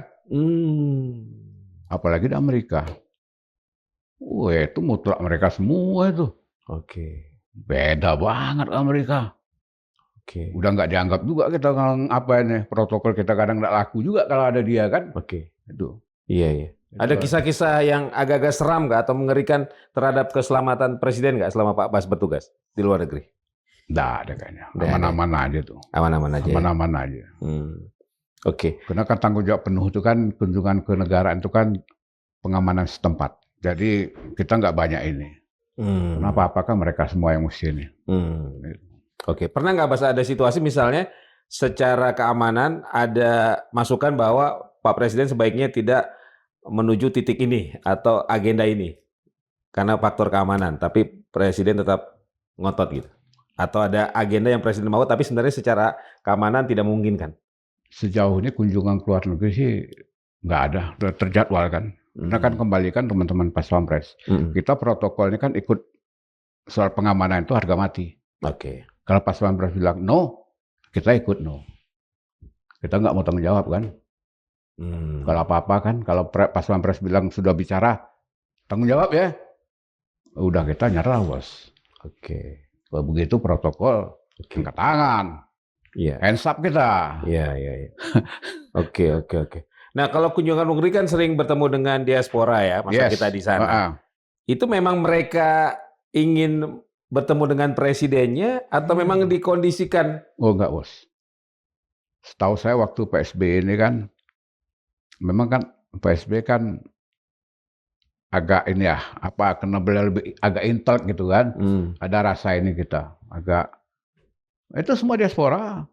Apalagi di Amerika. Itu mutlak mereka semua itu. Oke. Beda banget Amerika. Oke. Udah nggak dianggap juga kita apa ini protokol kita kadang nggak laku juga kalau ada dia kan. Oke. Itu. Iya. Ada kisah-kisah yang agak-agak seram nggak atau mengerikan terhadap keselamatan presiden nggak selama Pak Bas bertugas di luar negeri? Nggak ada kayaknya. Aman-aman aja tuh. Aman-aman aja. Aman-aman aja. Oke. Karena kan tanggung jawab penuh itu kan kunjungan ke negara itu kan pengamanan setempat. Jadi kita nggak banyak ini. Kenapa? Apakah mereka semua yang mesti ini? Oke. Pernah nggak Bas ada situasi misalnya secara keamanan ada masukan bahwa Pak Presiden sebaiknya tidak menuju titik ini atau agenda ini karena faktor keamanan, tapi Presiden tetap ngotot gitu? Atau ada agenda yang Presiden mau tapi sebenarnya secara keamanan tidak memungkinkan? Sejauh ini kunjungan ke luar negeri sih nggak ada, terjadwal kan. Karena kan kembalikan teman-teman Pas Pampres. Kita protokolnya kan ikut soal pengamanan itu harga mati. Oke. Kalau Pas Pampres bilang no, kita ikut no. Kita nggak mau tanggung jawab kan. Kalau apa-apa kan, kalau Pas Pampres bilang sudah bicara, tanggung jawab ya. Udah kita nyerah bos. Oke. Kalau begitu protokol, angkat tangan. Iya. Hands up kita. Iya. Oke. Nah, kalau kunjungan Bung Ri kan sering bertemu dengan diaspora ya, masa Yes. kita di sana. Itu memang mereka ingin bertemu dengan presidennya atau memang dikondisikan? Oh enggak, Bos. Setahu saya waktu PSBY ini kan, memang kan PSBY kan agak ini ya, karena beliau lebih agak intelek gitu kan. Ada rasa ini kita, agak, itu semua diaspora.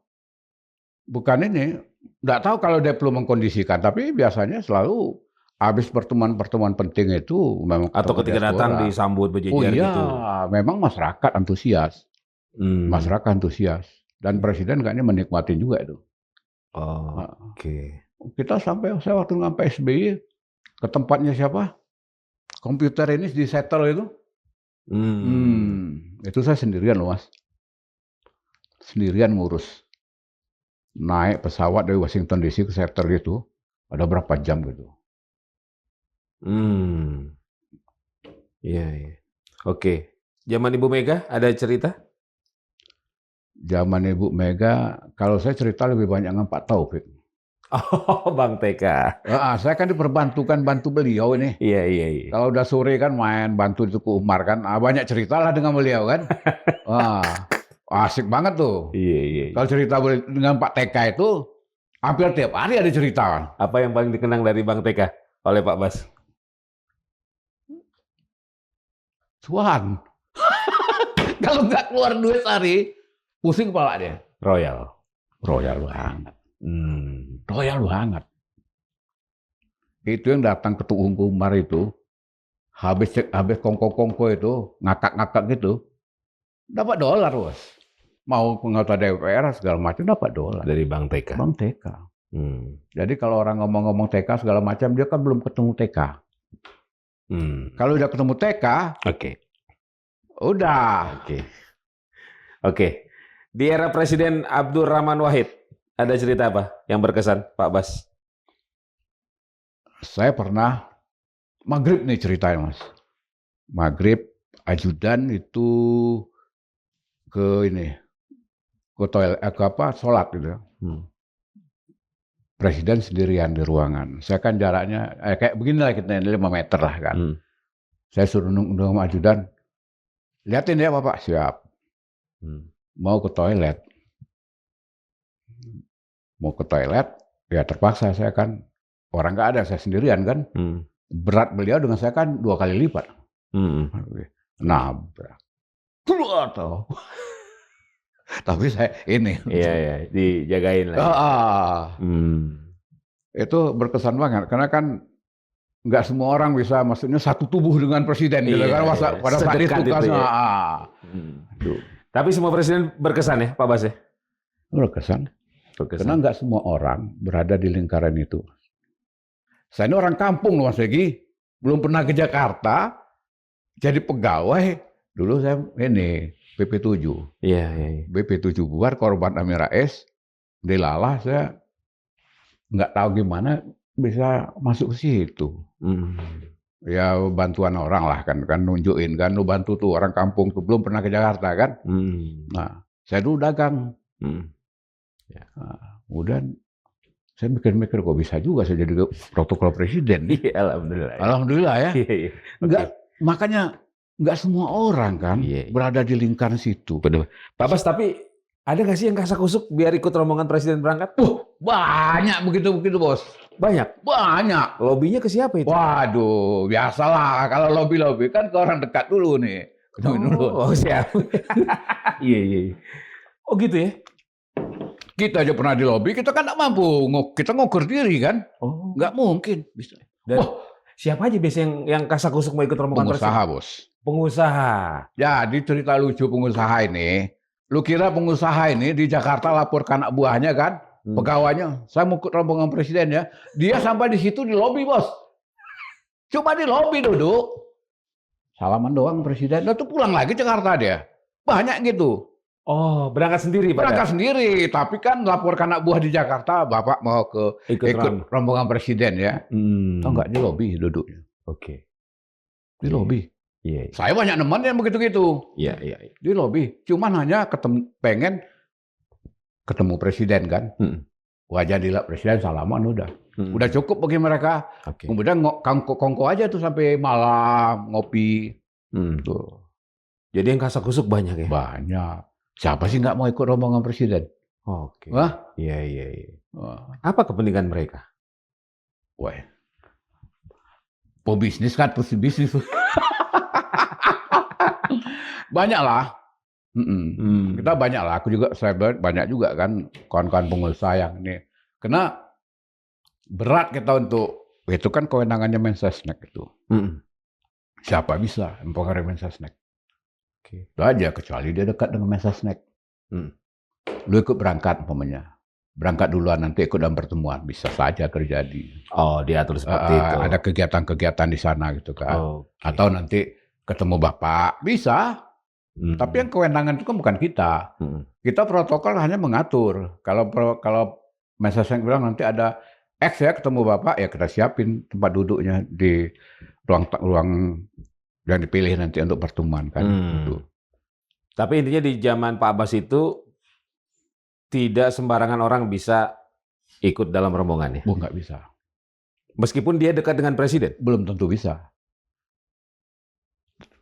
Bukan ini, enggak tahu kalau dia perlu mengkondisikan, tapi biasanya selalu habis pertemuan-pertemuan penting itu memang Atau ketemu ketika datang diaspora. disambut Oh berjejer iya, gitu? memang masyarakat antusias. Masyarakat antusias. Dan presiden kayaknya menikmati juga itu. Oh, Nah, oke. kita sampai, saya waktu dengan PSBY, ke tempatnya siapa? Komputer ini di settle itu. Itu saya sendirian loh, Mas. Sendirian ngurus. Naik pesawat dari Washington DC ke settle itu, ada berapa jam gitu. Iya, iya. Oke. Zaman Ibu Mega ada cerita? Zaman Ibu Mega, kalau saya cerita lebih banyak dengan Pak Taufik. Oh, Bang TK. Saya kan diperbantukan bantu beliau ini. Iya, iya, iya. Kalau udah sore kan main bantu itu ke Umar kan, banyak cerita lah dengan beliau kan. Asik banget tuh. Iya, iya. Kalau cerita dengan Pak TK itu, hampir tiap hari ada cerita. Apa yang paling dikenang dari Bang TK oleh Pak Bas? Cuan. Kalau nggak keluar duit sehari, pusing kepala dia. Royal. Royal banget. Royal banget. Itu yang datang ke Tugu Umar itu, habis kongko-kongko itu, ngakak-ngakak gitu, dapat dolar, Bos. Mau penganggota DPR segala macam dapat dolar. Dari Bang TK. Bang TK. Jadi kalau orang ngomong-ngomong TK segala macam, dia kan belum ketemu TK. Kalau udah ketemu TK, Oke. udah. Oke. Di era Presiden Abdurrahman Wahid, ada cerita apa yang berkesan, Pak Bas? Saya pernah maghrib nih ceritain, Mas. Maghrib, ajudan itu ke toilet, sholat gitu. Presiden sendirian di ruangan. Saya kan jaraknya kayak beginilah, kita 5 meter lah kan. Saya suruh nunggu sama ajudan. Lihatin ya Bapak, siap. Mau ke toilet. Ya terpaksa, saya kan orang nggak ada, saya sendirian kan. Berat beliau dengan saya kan 2 kali lipat. Nabrak. Keluar tuh. Tapi saya ini. Iya, dijagain lah. Itu berkesan banget, karena kan nggak semua orang bisa, maksudnya satu tubuh dengan presiden gitu kan, pada saat itu kan. Tapi semua presiden berkesan ya, Pak Bas ya? Berkesan. Karena nggak semua orang berada di lingkaran itu. Saya ini orang kampung loh, Mas Egi. Belum pernah ke Jakarta, jadi pegawai. Dulu saya BP7. Iya. BP7 bubar, korban Amin Rais. Dilalah, saya nggak tahu gimana bisa masuk ke situ. Ya bantuan orang lah kan nunjukin kan, lu bantu tuh orang kampung tuh belum pernah ke Jakarta kan. Nah, saya dulu dagang. Udah saya mikir-mikir kok bisa juga saya jadi protokol presiden. Iya, alhamdulillah. Alhamdulillah ya. Iya. Makanya nggak semua orang kan berada di lingkaran situ. Benar. Pak Bas, tapi ada nggak sih yang kasak-kusuk biar ikut rombongan presiden berangkat? Banyak begitu Bos. Banyak. Lobbynya ke siapa itu? Waduh, biasalah kalau lobby kan ke orang dekat dulu nih. Oh, siap. Iya. Oh gitu ya? Kita aja pernah di lobby, kita kan nggak mampu, kita ngukur diri kan? Nggak mungkin. Bisa. Dan siapa aja biasanya yang kasak-kusuk mau ikut rombongan presiden? Pengusaha, Bos. Pengusaha. Jadi cerita lucu pengusaha ini. Lu kira pengusaha ini di Jakarta lapor ke anak buahnya kan? Pegawainya, saya mau ikut rombongan presiden ya. Dia sampai di situ di lobi, Bos. Cuma di lobi duduk. Salaman doang presiden. Lalu tuh pulang lagi Jakarta dia. Banyak gitu. Oh, berangkat sendiri Pak? Berangkat sendiri, tapi kan lapor ke anak buah di Jakarta, Bapak mau ikut rombongan presiden ya. Tahu nggak, di lobi duduknya. Oke. Di lobi. Iya. Saya banyak teman yang begitu-gitu. Iya. Di lobi. Cuman hanya pengen ketemu presiden kan. Wah jadilah presiden salaman udah. Hmm. Udah cukup bagi mereka. Oke. Kemudian kongko aja tuh sampai malam ngopi. Tuh. Jadi yang kasak-kusuk banyak ya? Banyak. Siapa sih nggak mau ikut rombongan presiden? Oke. Wah? Iya. Wah. Apa kepentingan mereka? Wah. Pebisnis kan, bisnis. Banyak lah. Kita banyak lah. Saya banyak juga kan kawan-kawan pengusaha yang ini. Karena berat kita untuk itu kan kewenangannya Mensesnek itu. Siapa bisa mempengaruhi Mensesnek? Oke. Itu aja kecuali dia dekat dengan Mensesnek. Lu ikut berangkat umpamanya. Berangkat duluan nanti ikut dalam pertemuan bisa saja terjadi. Oh, diatur seperti itu. Ada kegiatan-kegiatan di sana gitu kan. Okay. Atau nanti ketemu Bapak bisa. Tapi yang kewenangan itu kan bukan kita. Kita protokol hanya mengatur. Kalau Mensesnek bilang nanti ada X ya ketemu Bapak, ya kita siapin tempat duduknya di ruang yang dipilih nanti untuk pertemuan kan. Gitu. Tapi intinya di zaman Pak Abbas itu tidak sembarangan orang bisa ikut dalam rombongannya. Nggak bisa. Meskipun dia dekat dengan presiden? Belum tentu bisa.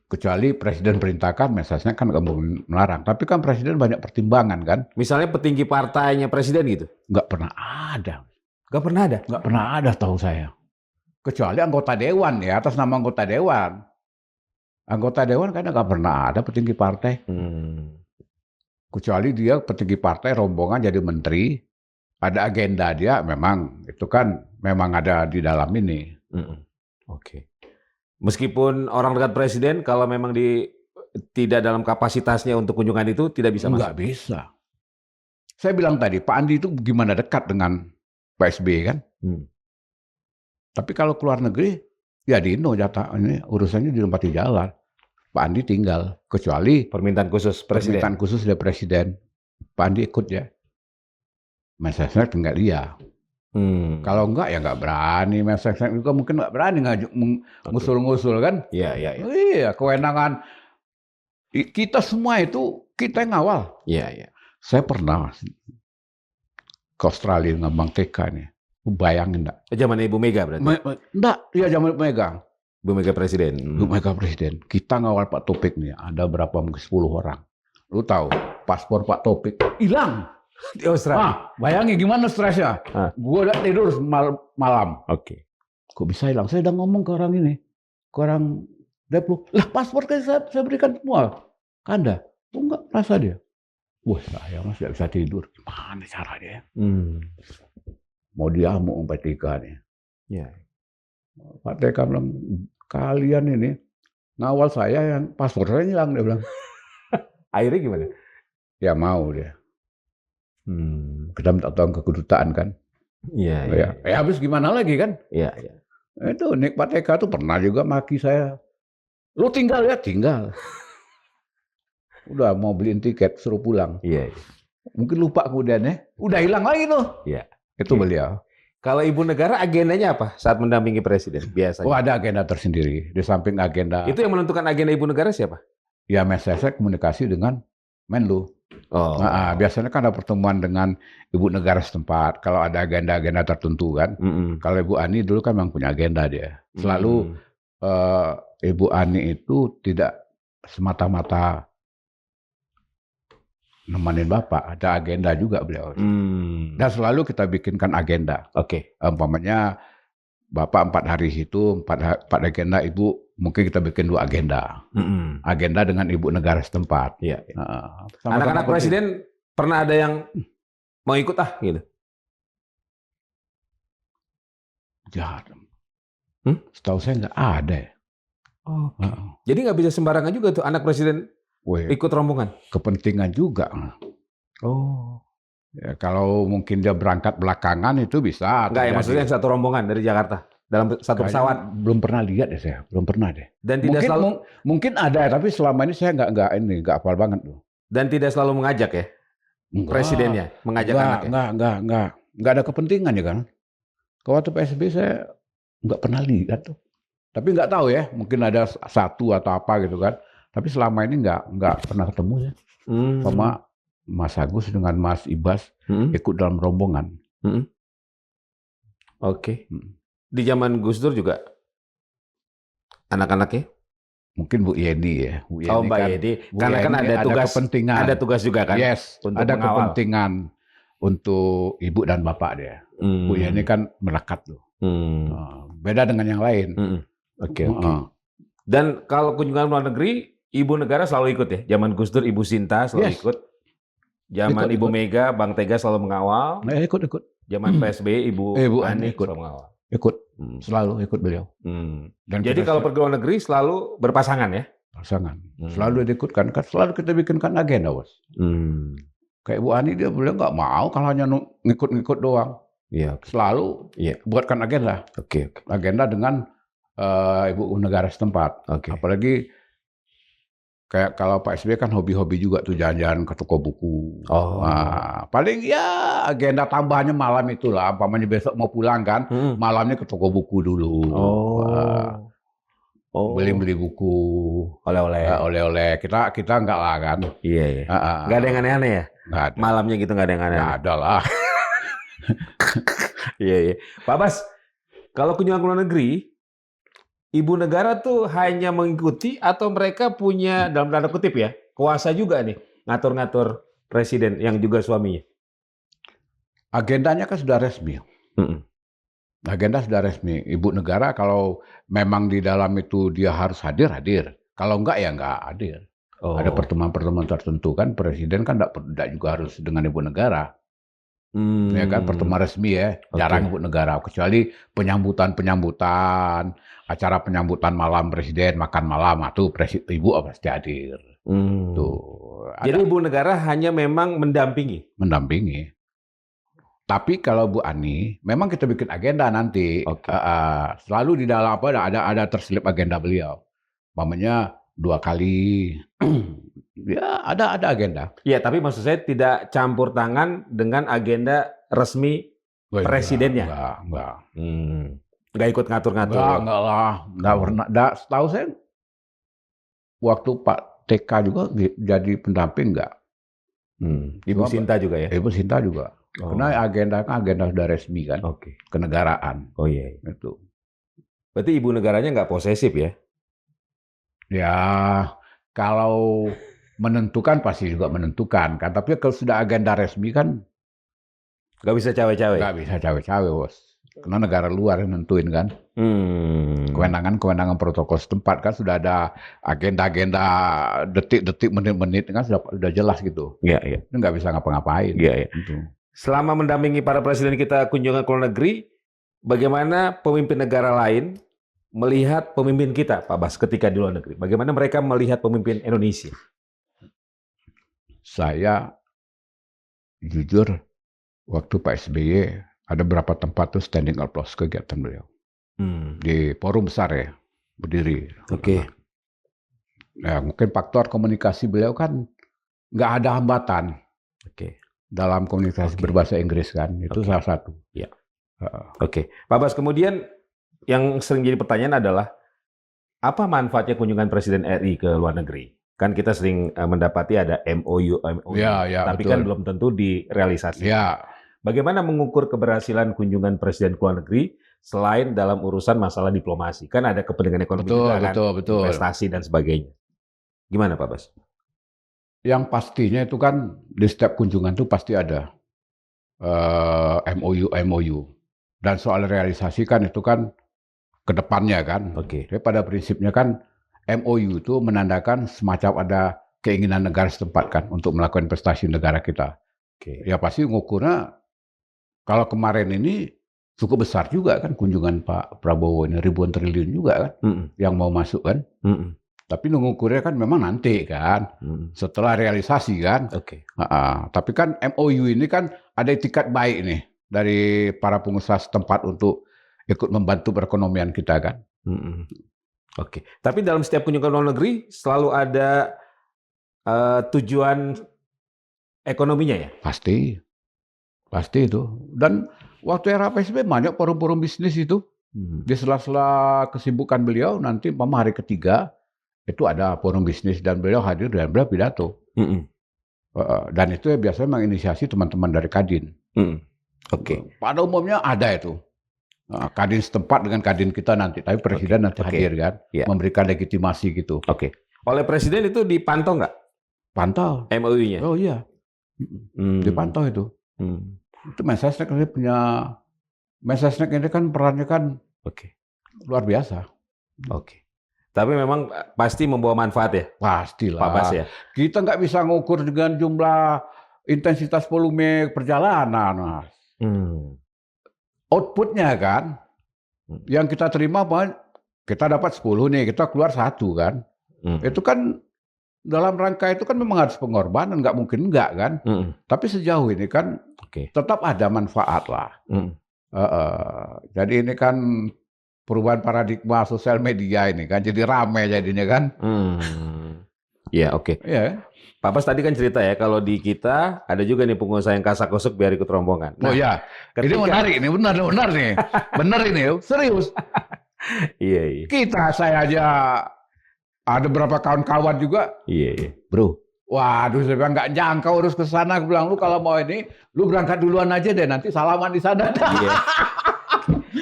Kecuali presiden perintahkan, Mensesnek kan nggak melarang. Tapi kan presiden banyak pertimbangan kan. Misalnya petinggi partainya presiden gitu? Nggak pernah ada. Nggak pernah ada? Nggak pernah ada tahu saya. Kecuali anggota dewan ya, atas nama anggota dewan. Anggota dewan kan nggak pernah ada petinggi partai. Kecuali dia petinggi partai rombongan jadi menteri, ada agenda dia memang itu kan memang ada di dalam ini. Oke. Meskipun orang dekat presiden kalau memang tidak dalam kapasitasnya untuk kunjungan itu tidak bisa masuk. Nggak bisa. Saya bilang tadi Pak Andi itu gimana dekat dengan Pak SBY kan. Tapi kalau keluar negeri ya di Indo jatah ini urusannya di tempat jalan. Pak Andi tinggal, kecuali permintaan khusus presiden. Permintaan khusus dari presiden. Pak Andi ikut ya. Mensesnek tinggal dia. Kalau enggak ya enggak berani. Mensesnek juga mungkin enggak berani ngusul-ngusul kan. Iya. Iya, kewenangan kita semua itu kita yang ngawal. Iya. Saya pernah ke Australia dengan Bang TK nih. Bayangin enggak? Zaman Ibu Mega berarti? Enggak, iya zaman Ibu Mega. Ibu Mega presiden. Ibu Mega presiden. Kita ngawal Pak Topik nih. Ada berapa mungkin 10 orang. Lu tahu, paspor Pak Topik hilang di Australia. Bayangin gimana stresnya. Gue udah tidur malam. Oke. Kok bisa hilang? Saya udah ngomong ke orang ini. Ke orang Deplu. Lah paspor kan saya berikan semua. Kanda. Oh enggak, rasa dia. Wah saya masih gak bisa tidur. Gimana caranya ya? Mau diamuk Pak TK nih. Iya. Pak TK bilang, kalian ini ngawal saya yang paspor saya hilang. Dia bilang. Akhirnya gimana? Ya mau dia. Kita minta tolong ke kedutaan kan. Iya. Ya habis gimana lagi kan. Iya. Itu Nik Pak TK tuh pernah juga maki saya. Lu tinggal ya? Tinggal. Udah mau beliin tiket suruh pulang. Iya. Mungkin lupa kemudian ya. Udah hilang lagi tuh. Iya. Itu beliau. Kalau ibu negara agendanya apa saat mendampingi presiden biasanya? Oh ada agenda tersendiri. Di samping agenda. Itu yang menentukan agenda ibu negara siapa? Ya Mensesnek komunikasi dengan Menlu. Biasanya kan ada pertemuan dengan ibu negara setempat. Kalau ada agenda-agenda tertentu kan. Kalau Ibu Ani dulu kan memang punya agenda dia. Selalu Ibu Ani itu tidak semata-mata nemenin Bapak, ada agenda juga beliau. Dan selalu kita bikinkan agenda. Oke. Umpamanya Bapak 4 hari itu 4 agenda, Ibu mungkin kita bikin 2 agenda. Agenda dengan ibu negara setempat. Iya. Sama-sama anak-anak presiden pernah ada yang mau ikut gitu? Jahat. Setahu saya nggak ada ya. Jadi nggak bisa sembarangan juga tuh anak presiden ikut rombongan? Kepentingan juga. Ya, kalau mungkin dia berangkat belakangan itu bisa. Enggak ya, maksudnya satu rombongan dari Jakarta dalam satu pesawat. Belum pernah lihat ya saya, belum pernah deh. Dan tidak mungkin ada, tapi selama ini saya nggak hafal banget tuh. Dan tidak selalu mengajak ya? Presidennya mengajak anaknya? Nggak ada kepentingan ya kan. Waktu PSBY saya nggak pernah lihat tuh. Tapi nggak tahu ya, mungkin ada satu atau apa gitu kan. Tapi selama ini nggak pernah ketemu ya. Sama Mas Agus dengan Mas Ibas ikut dalam rombongan. Mm-mm. Oke. Mm. Di zaman Gus Dur juga anak-anaknya? Mungkin Bu Yeni ya. Bu Oh, Yeni Mbak kan, Yedi. Bu Karena kan Yeni ada kepentingan. tugas juga kan Yes, untuk ada mengawal. kepentingan untuk ibu dan bapak dia. Bu Yeni kan melekat tuh. Beda dengan yang lain. Oke. Dan kalau kunjungan luar negeri, ibu negara selalu ikut ya? Zaman Gus Dur, Ibu Sinta selalu ikut. Zaman Ibu Mega, Bang Tega selalu mengawal. Ikut. Zaman PSBY, Ibu Ani ikut. selalu mengawal. Ikut. Selalu ikut beliau. Dan jadi kalau pergi luar negeri selalu berpasangan ya? Pasangan. Selalu diikutkan. Kan selalu kita bikinkan agenda, Bos. Kayak Bu Ani dia beliau nggak mau kalau hanya ngikut-ngikut doang. Iya. Selalu buatkan agenda. Oke. Agenda dengan ibu negara setempat. Apalagi kayak kalau Pak SBY kan hobi-hobi juga tuh jalan-jalan ke toko buku. Nah, paling ya agenda tambahannya malam itulah. Umpamanya besok mau pulang kan, malamnya ke toko buku dulu. Beli-beli buku, oleh-oleh. Kita enggak lah kan. Iya. Nggak ada yang aneh-aneh ya? Nggak ada. Malamnya gitu nggak ada yang aneh-aneh? Nggak ada lah. Iya. Pak Bas, kalau kunjungan ke luar negeri, ibu negara tuh hanya mengikuti atau mereka punya dalam tanda kutip ya kuasa juga nih ngatur-ngatur presiden yang juga suaminya? Agendanya kan sudah resmi. Agenda sudah resmi. Ibu negara kalau memang di dalam itu dia harus hadir. Kalau enggak ya enggak hadir. Ada pertemuan-pertemuan tertentu kan presiden kan enggak juga harus dengan ibu negara. Ya kan pertemuan resmi ya, jarang ibu negara kecuali penyambutan, acara penyambutan malam presiden, makan malam itu ibu pasti hadir. Tuh. Jadi ibu negara hanya memang mendampingi. Tapi kalau Bu Ani, memang kita bikin agenda nanti. Selalu di dalam ada terselip agenda beliau. Umpamanya 2 kali. Ya ada agenda. Ya, tapi maksud saya tidak campur tangan dengan agenda resmi presidennya. Enggak. Nggak ikut ngatur-ngatur. Enggak lah. Enggak pernah. Setahu saya waktu Pak TK juga jadi pendamping enggak. Ibu Sinta juga ya? Ibu Sinta juga. Karena agenda sudah resmi kan. Kenegaraan. Oh iya. Itu. Berarti ibu negaranya nggak posesif ya? Ya, kalau menentukan pasti juga menentukan kan. Tapi kalau sudah agenda resmi kan nggak bisa cawe-cawe. Nggak bisa cawe-cawe, Bos. Karena negara luar yang nentuin kan. Kewenangan protokol setempat kan sudah ada agenda-agenda detik-detik, menit-menit kan sudah jelas gitu. Iya. Itu nggak bisa ngapa-ngapain. Iya. Gitu. Selama mendampingi para presiden kita kunjungan ke luar negeri, bagaimana pemimpin negara lain melihat pemimpin kita, Pak Bas, ketika di luar negeri? Bagaimana mereka melihat pemimpin Indonesia? Saya jujur, waktu Pak SBY ada beberapa tempat tuh standing applause kegiatan beliau. Di forum besar ya, berdiri. Ya, mungkin faktor komunikasi beliau kan nggak ada hambatan. Dalam komunikasi berbahasa Inggris kan, itu salah satu. Ya. Pak Bas, kemudian yang sering jadi pertanyaan adalah apa manfaatnya kunjungan Presiden RI ke luar negeri? Kan kita sering mendapati ada MOU, tapi betul. Kan belum tentu direalisasi. Ya. Bagaimana mengukur keberhasilan kunjungan Presiden ke luar negeri selain dalam urusan masalah diplomasi? Kan ada kepentingan ekonomi juga kan, investasi dan sebagainya. Gimana Pak Bas? Yang pastinya itu kan di setiap kunjungan itu pasti ada MOU. Dan soal realisasi kan itu kan ke depannya kan. Jadi pada prinsipnya kan MOU itu menandakan semacam ada keinginan negara setempat kan untuk melakukan investasi negara kita. Ya pasti ngukurnya kalau kemarin ini cukup besar juga kan kunjungan Pak Prabowo ini ribuan triliun juga kan yang mau masuk kan. Tapi mengukurnya kan memang nanti kan setelah realisasi kan. Tapi kan MOU ini kan ada itikat baik nih dari para pengusaha setempat untuk ikut membantu perekonomian kita kan. Tapi dalam setiap kunjungan luar negeri selalu ada tujuan ekonominya ya? Pasti itu. Dan waktu era PSBY banyak forum-forum bisnis itu. Di sela-sela kesibukan beliau nanti hari ketiga itu ada forum bisnis dan beliau hadir dan beliau pidato. Dan itu ya biasanya menginisiasi teman-teman dari Kadin. Oke. Pada umumnya ada itu. Kadin setempat dengan kadin kita nanti, tapi presiden nanti hadir kan, Iya. memberikan legitimasi gitu. Oke. Oleh presiden itu dipantau nggak Pantau. MOU-nya? Oh iya, dipantau itu. Itu Mensesnek ini punya, Mensesnek ini kan perannya kan Oke. luar biasa. Oke. Tapi memang pasti membawa manfaat ya, Pastilah. Pak Bas ya. Kita nggak bisa ngukur dengan jumlah intensitas volume perjalanan, Mas. Outputnya kan, yang kita terima kita dapat 10 nih, kita keluar 1 kan. Itu kan dalam rangka itu kan memang harus pengorbanan, nggak mungkin enggak kan. Tapi sejauh ini kan tetap ada manfaat lah. Jadi ini kan perubahan paradigma sosial media ini kan, jadi rame jadinya kan. Iya, oke. Iya. Pak Bas tadi kan cerita ya, kalau di kita ada juga nih pengusaha yang kasak-kusuk biar ikut rombongan. Oh iya, ini menarik, ini benar nih, benar ini, serius. Iya. Saya aja ada beberapa kawan-kawan juga. Iya. Bro. Waduh, saya bilang nggak nyangka urus ke sana. Aku bilang, lu kalau mau ini, lu berangkat duluan aja deh, nanti salaman di sana. Iya.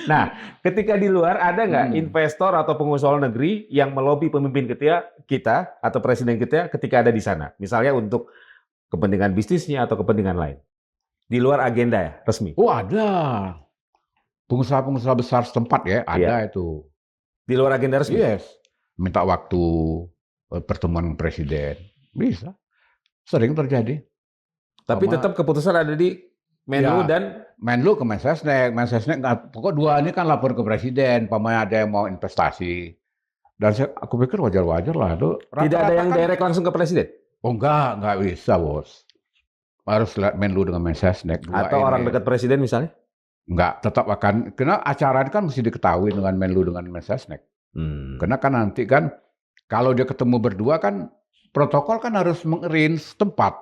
Nah, ketika di luar ada nggak investor atau pengusaha luar negeri yang melobi pemimpin kita atau presiden kita ketika ada di sana? Misalnya untuk kepentingan bisnisnya atau kepentingan lain. Di luar agenda ya, resmi? Oh ada. Pengusaha-pengusaha besar setempat ya, ada itu. Di luar agenda resmi? Yes. Minta waktu pertemuan presiden. Bisa. Sering terjadi. Tapi tetap keputusan ada di Menlu dan Menlu ke Mensesnek, pokok dua ini kan lapor ke presiden, pamannya ada yang mau investasi. Dan aku pikir wajar-wajar lah. Tidak ada yang direct langsung ke presiden? Oh enggak bisa bos. Harus lihat Menlu dengan Mensesnek. Atau orang dekat presiden misalnya? Enggak, tetap akan, karena acara ini kan mesti diketahui dengan Menlu dengan Mensesnek. Karena kan nanti kan, kalau dia ketemu berdua kan, protokol kan harus mengerin setempat.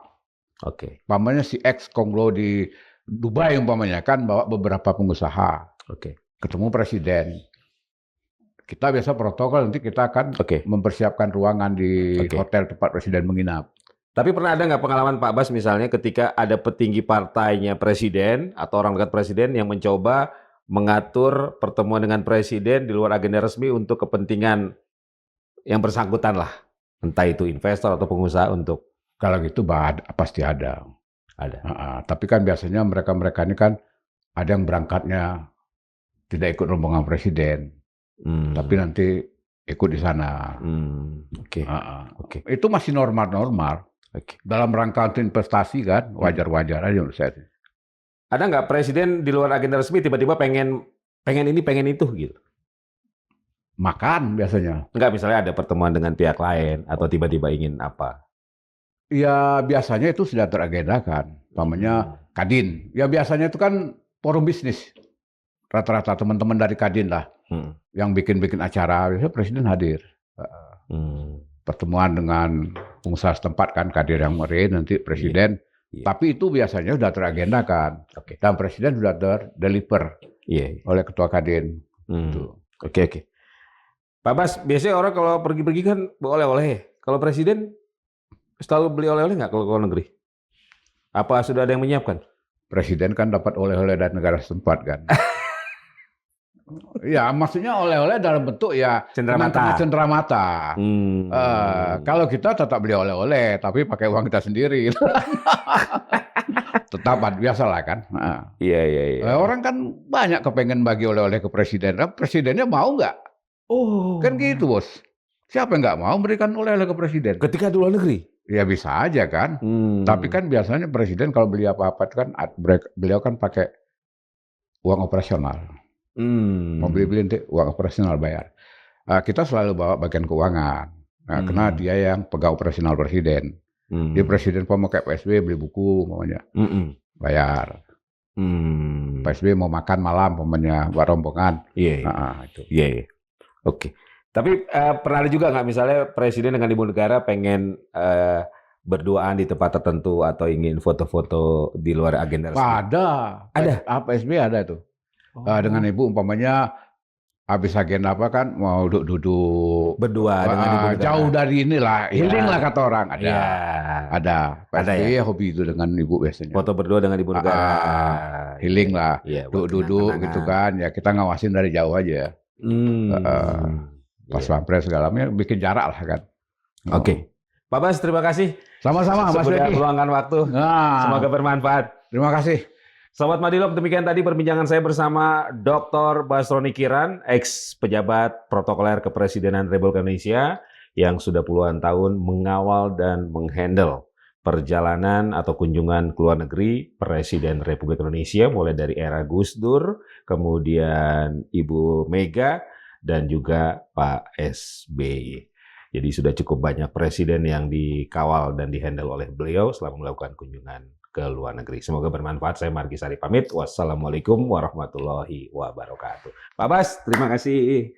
Oke. Pamannya si X Konglo di Dubai umpamanya kan bawa beberapa pengusaha. Ketemu presiden. Kita biasa protokol nanti kita akan mempersiapkan ruangan di hotel tempat presiden menginap. Tapi pernah ada nggak pengalaman Pak Bas misalnya ketika ada petinggi partainya presiden atau orang dekat presiden yang mencoba mengatur pertemuan dengan presiden di luar agenda resmi untuk kepentingan yang bersangkutan lah. Entah itu investor atau pengusaha untuk. Kalau gitu pasti ada. Tapi kan biasanya mereka ini kan ada yang berangkatnya tidak ikut rombongan presiden, tapi nanti ikut di sana. Itu masih normal. Dalam rangka untuk investasi kan wajar-wajar aja menurut saya. Ada nggak presiden di luar agenda resmi tiba-tiba pengen ini pengen itu gitu? Makan biasanya. Enggak, misalnya ada pertemuan dengan pihak lain atau tiba-tiba ingin apa? Ya biasanya itu sudah teragendakan, namanya Kadin. Ya biasanya itu kan forum bisnis. Rata-rata teman-teman dari Kadin lah, yang bikin acara, biasanya presiden hadir. Pertemuan dengan pengusaha setempat kan, Kadir yang merin, nanti presiden. Tapi itu biasanya sudah teragendakan. Dan presiden sudah terdeliver oleh ketua Kadin. Oke. Pak Bas, biasanya orang kalau pergi-pergi kan bawa oleh-oleh. Kalau presiden selalu beli oleh-oleh nggak kalau ke luar negeri? Apa sudah ada yang menyiapkan? Presiden kan dapat oleh-oleh dari negara setempat kan. Ya maksudnya oleh-oleh dalam bentuk ya cenderamata. Kalau kita tetap beli oleh-oleh, tapi pakai uang kita sendiri. Tetap biasa lah kan. Iya. Orang kan banyak kepengen bagi oleh-oleh ke presiden. Presidennya mau nggak? Kan gitu bos. Siapa yang nggak mau memberikan oleh-oleh ke presiden? Ketika di luar negeri? Ya bisa aja kan. Tapi kan biasanya presiden kalau beli apa-apa kan beliau kan pakai uang operasional. Mau beli nanti uang operasional bayar. Kita selalu bawa bagian keuangan. Karena dia yang pegang operasional presiden. Dia presiden mau kayak PSB beli buku namanya. Bayar. PSB mau makan malam namanya buat rombongan. Itu. Iya. Oke. Tapi pernah ada juga nggak misalnya presiden dengan ibu negara pengen berduaan di tempat tertentu atau ingin foto-foto di luar agenda resmi? Ada. PSB ada itu. Dengan ibu umpamanya habis agenda apa kan mau duduk-duduk Berdua dengan ibu negara. jauh dari inilah, Iya. healing lah kata orang. Ada. Iya. Ada. Pak Ada SBY ya? hobi itu dengan ibu biasanya. Foto berdua dengan ibu negara. Healing lah. Iya, buat Duduk-duduk gitu kenang-kenangan. kan. Ya kita ngawasin dari jauh aja. Pas Iya. pampres segalanya bikin jarak lah kan. Oke. Pak Bas, terima kasih. Sama-sama Mas Sudah Beki. meluangkan waktu. Nah, Semoga bermanfaat. terima kasih. Sobat Madilog, demikian tadi perbincangan saya bersama Dr. Basroni Kiran, ex pejabat protokoler kepresidenan Republik Indonesia yang sudah puluhan tahun mengawal dan menghandle perjalanan atau kunjungan ke luar negeri Presiden Republik Indonesia mulai dari era Gus Dur, kemudian Ibu Mega, dan juga Pak SBY. Jadi sudah cukup banyak presiden yang dikawal dan dihandle oleh beliau selama melakukan kunjungan ke luar negeri. Semoga bermanfaat. Saya Margi Sari pamit. Wassalamualaikum warahmatullahi wabarakatuh. Pak Bas, terima kasih.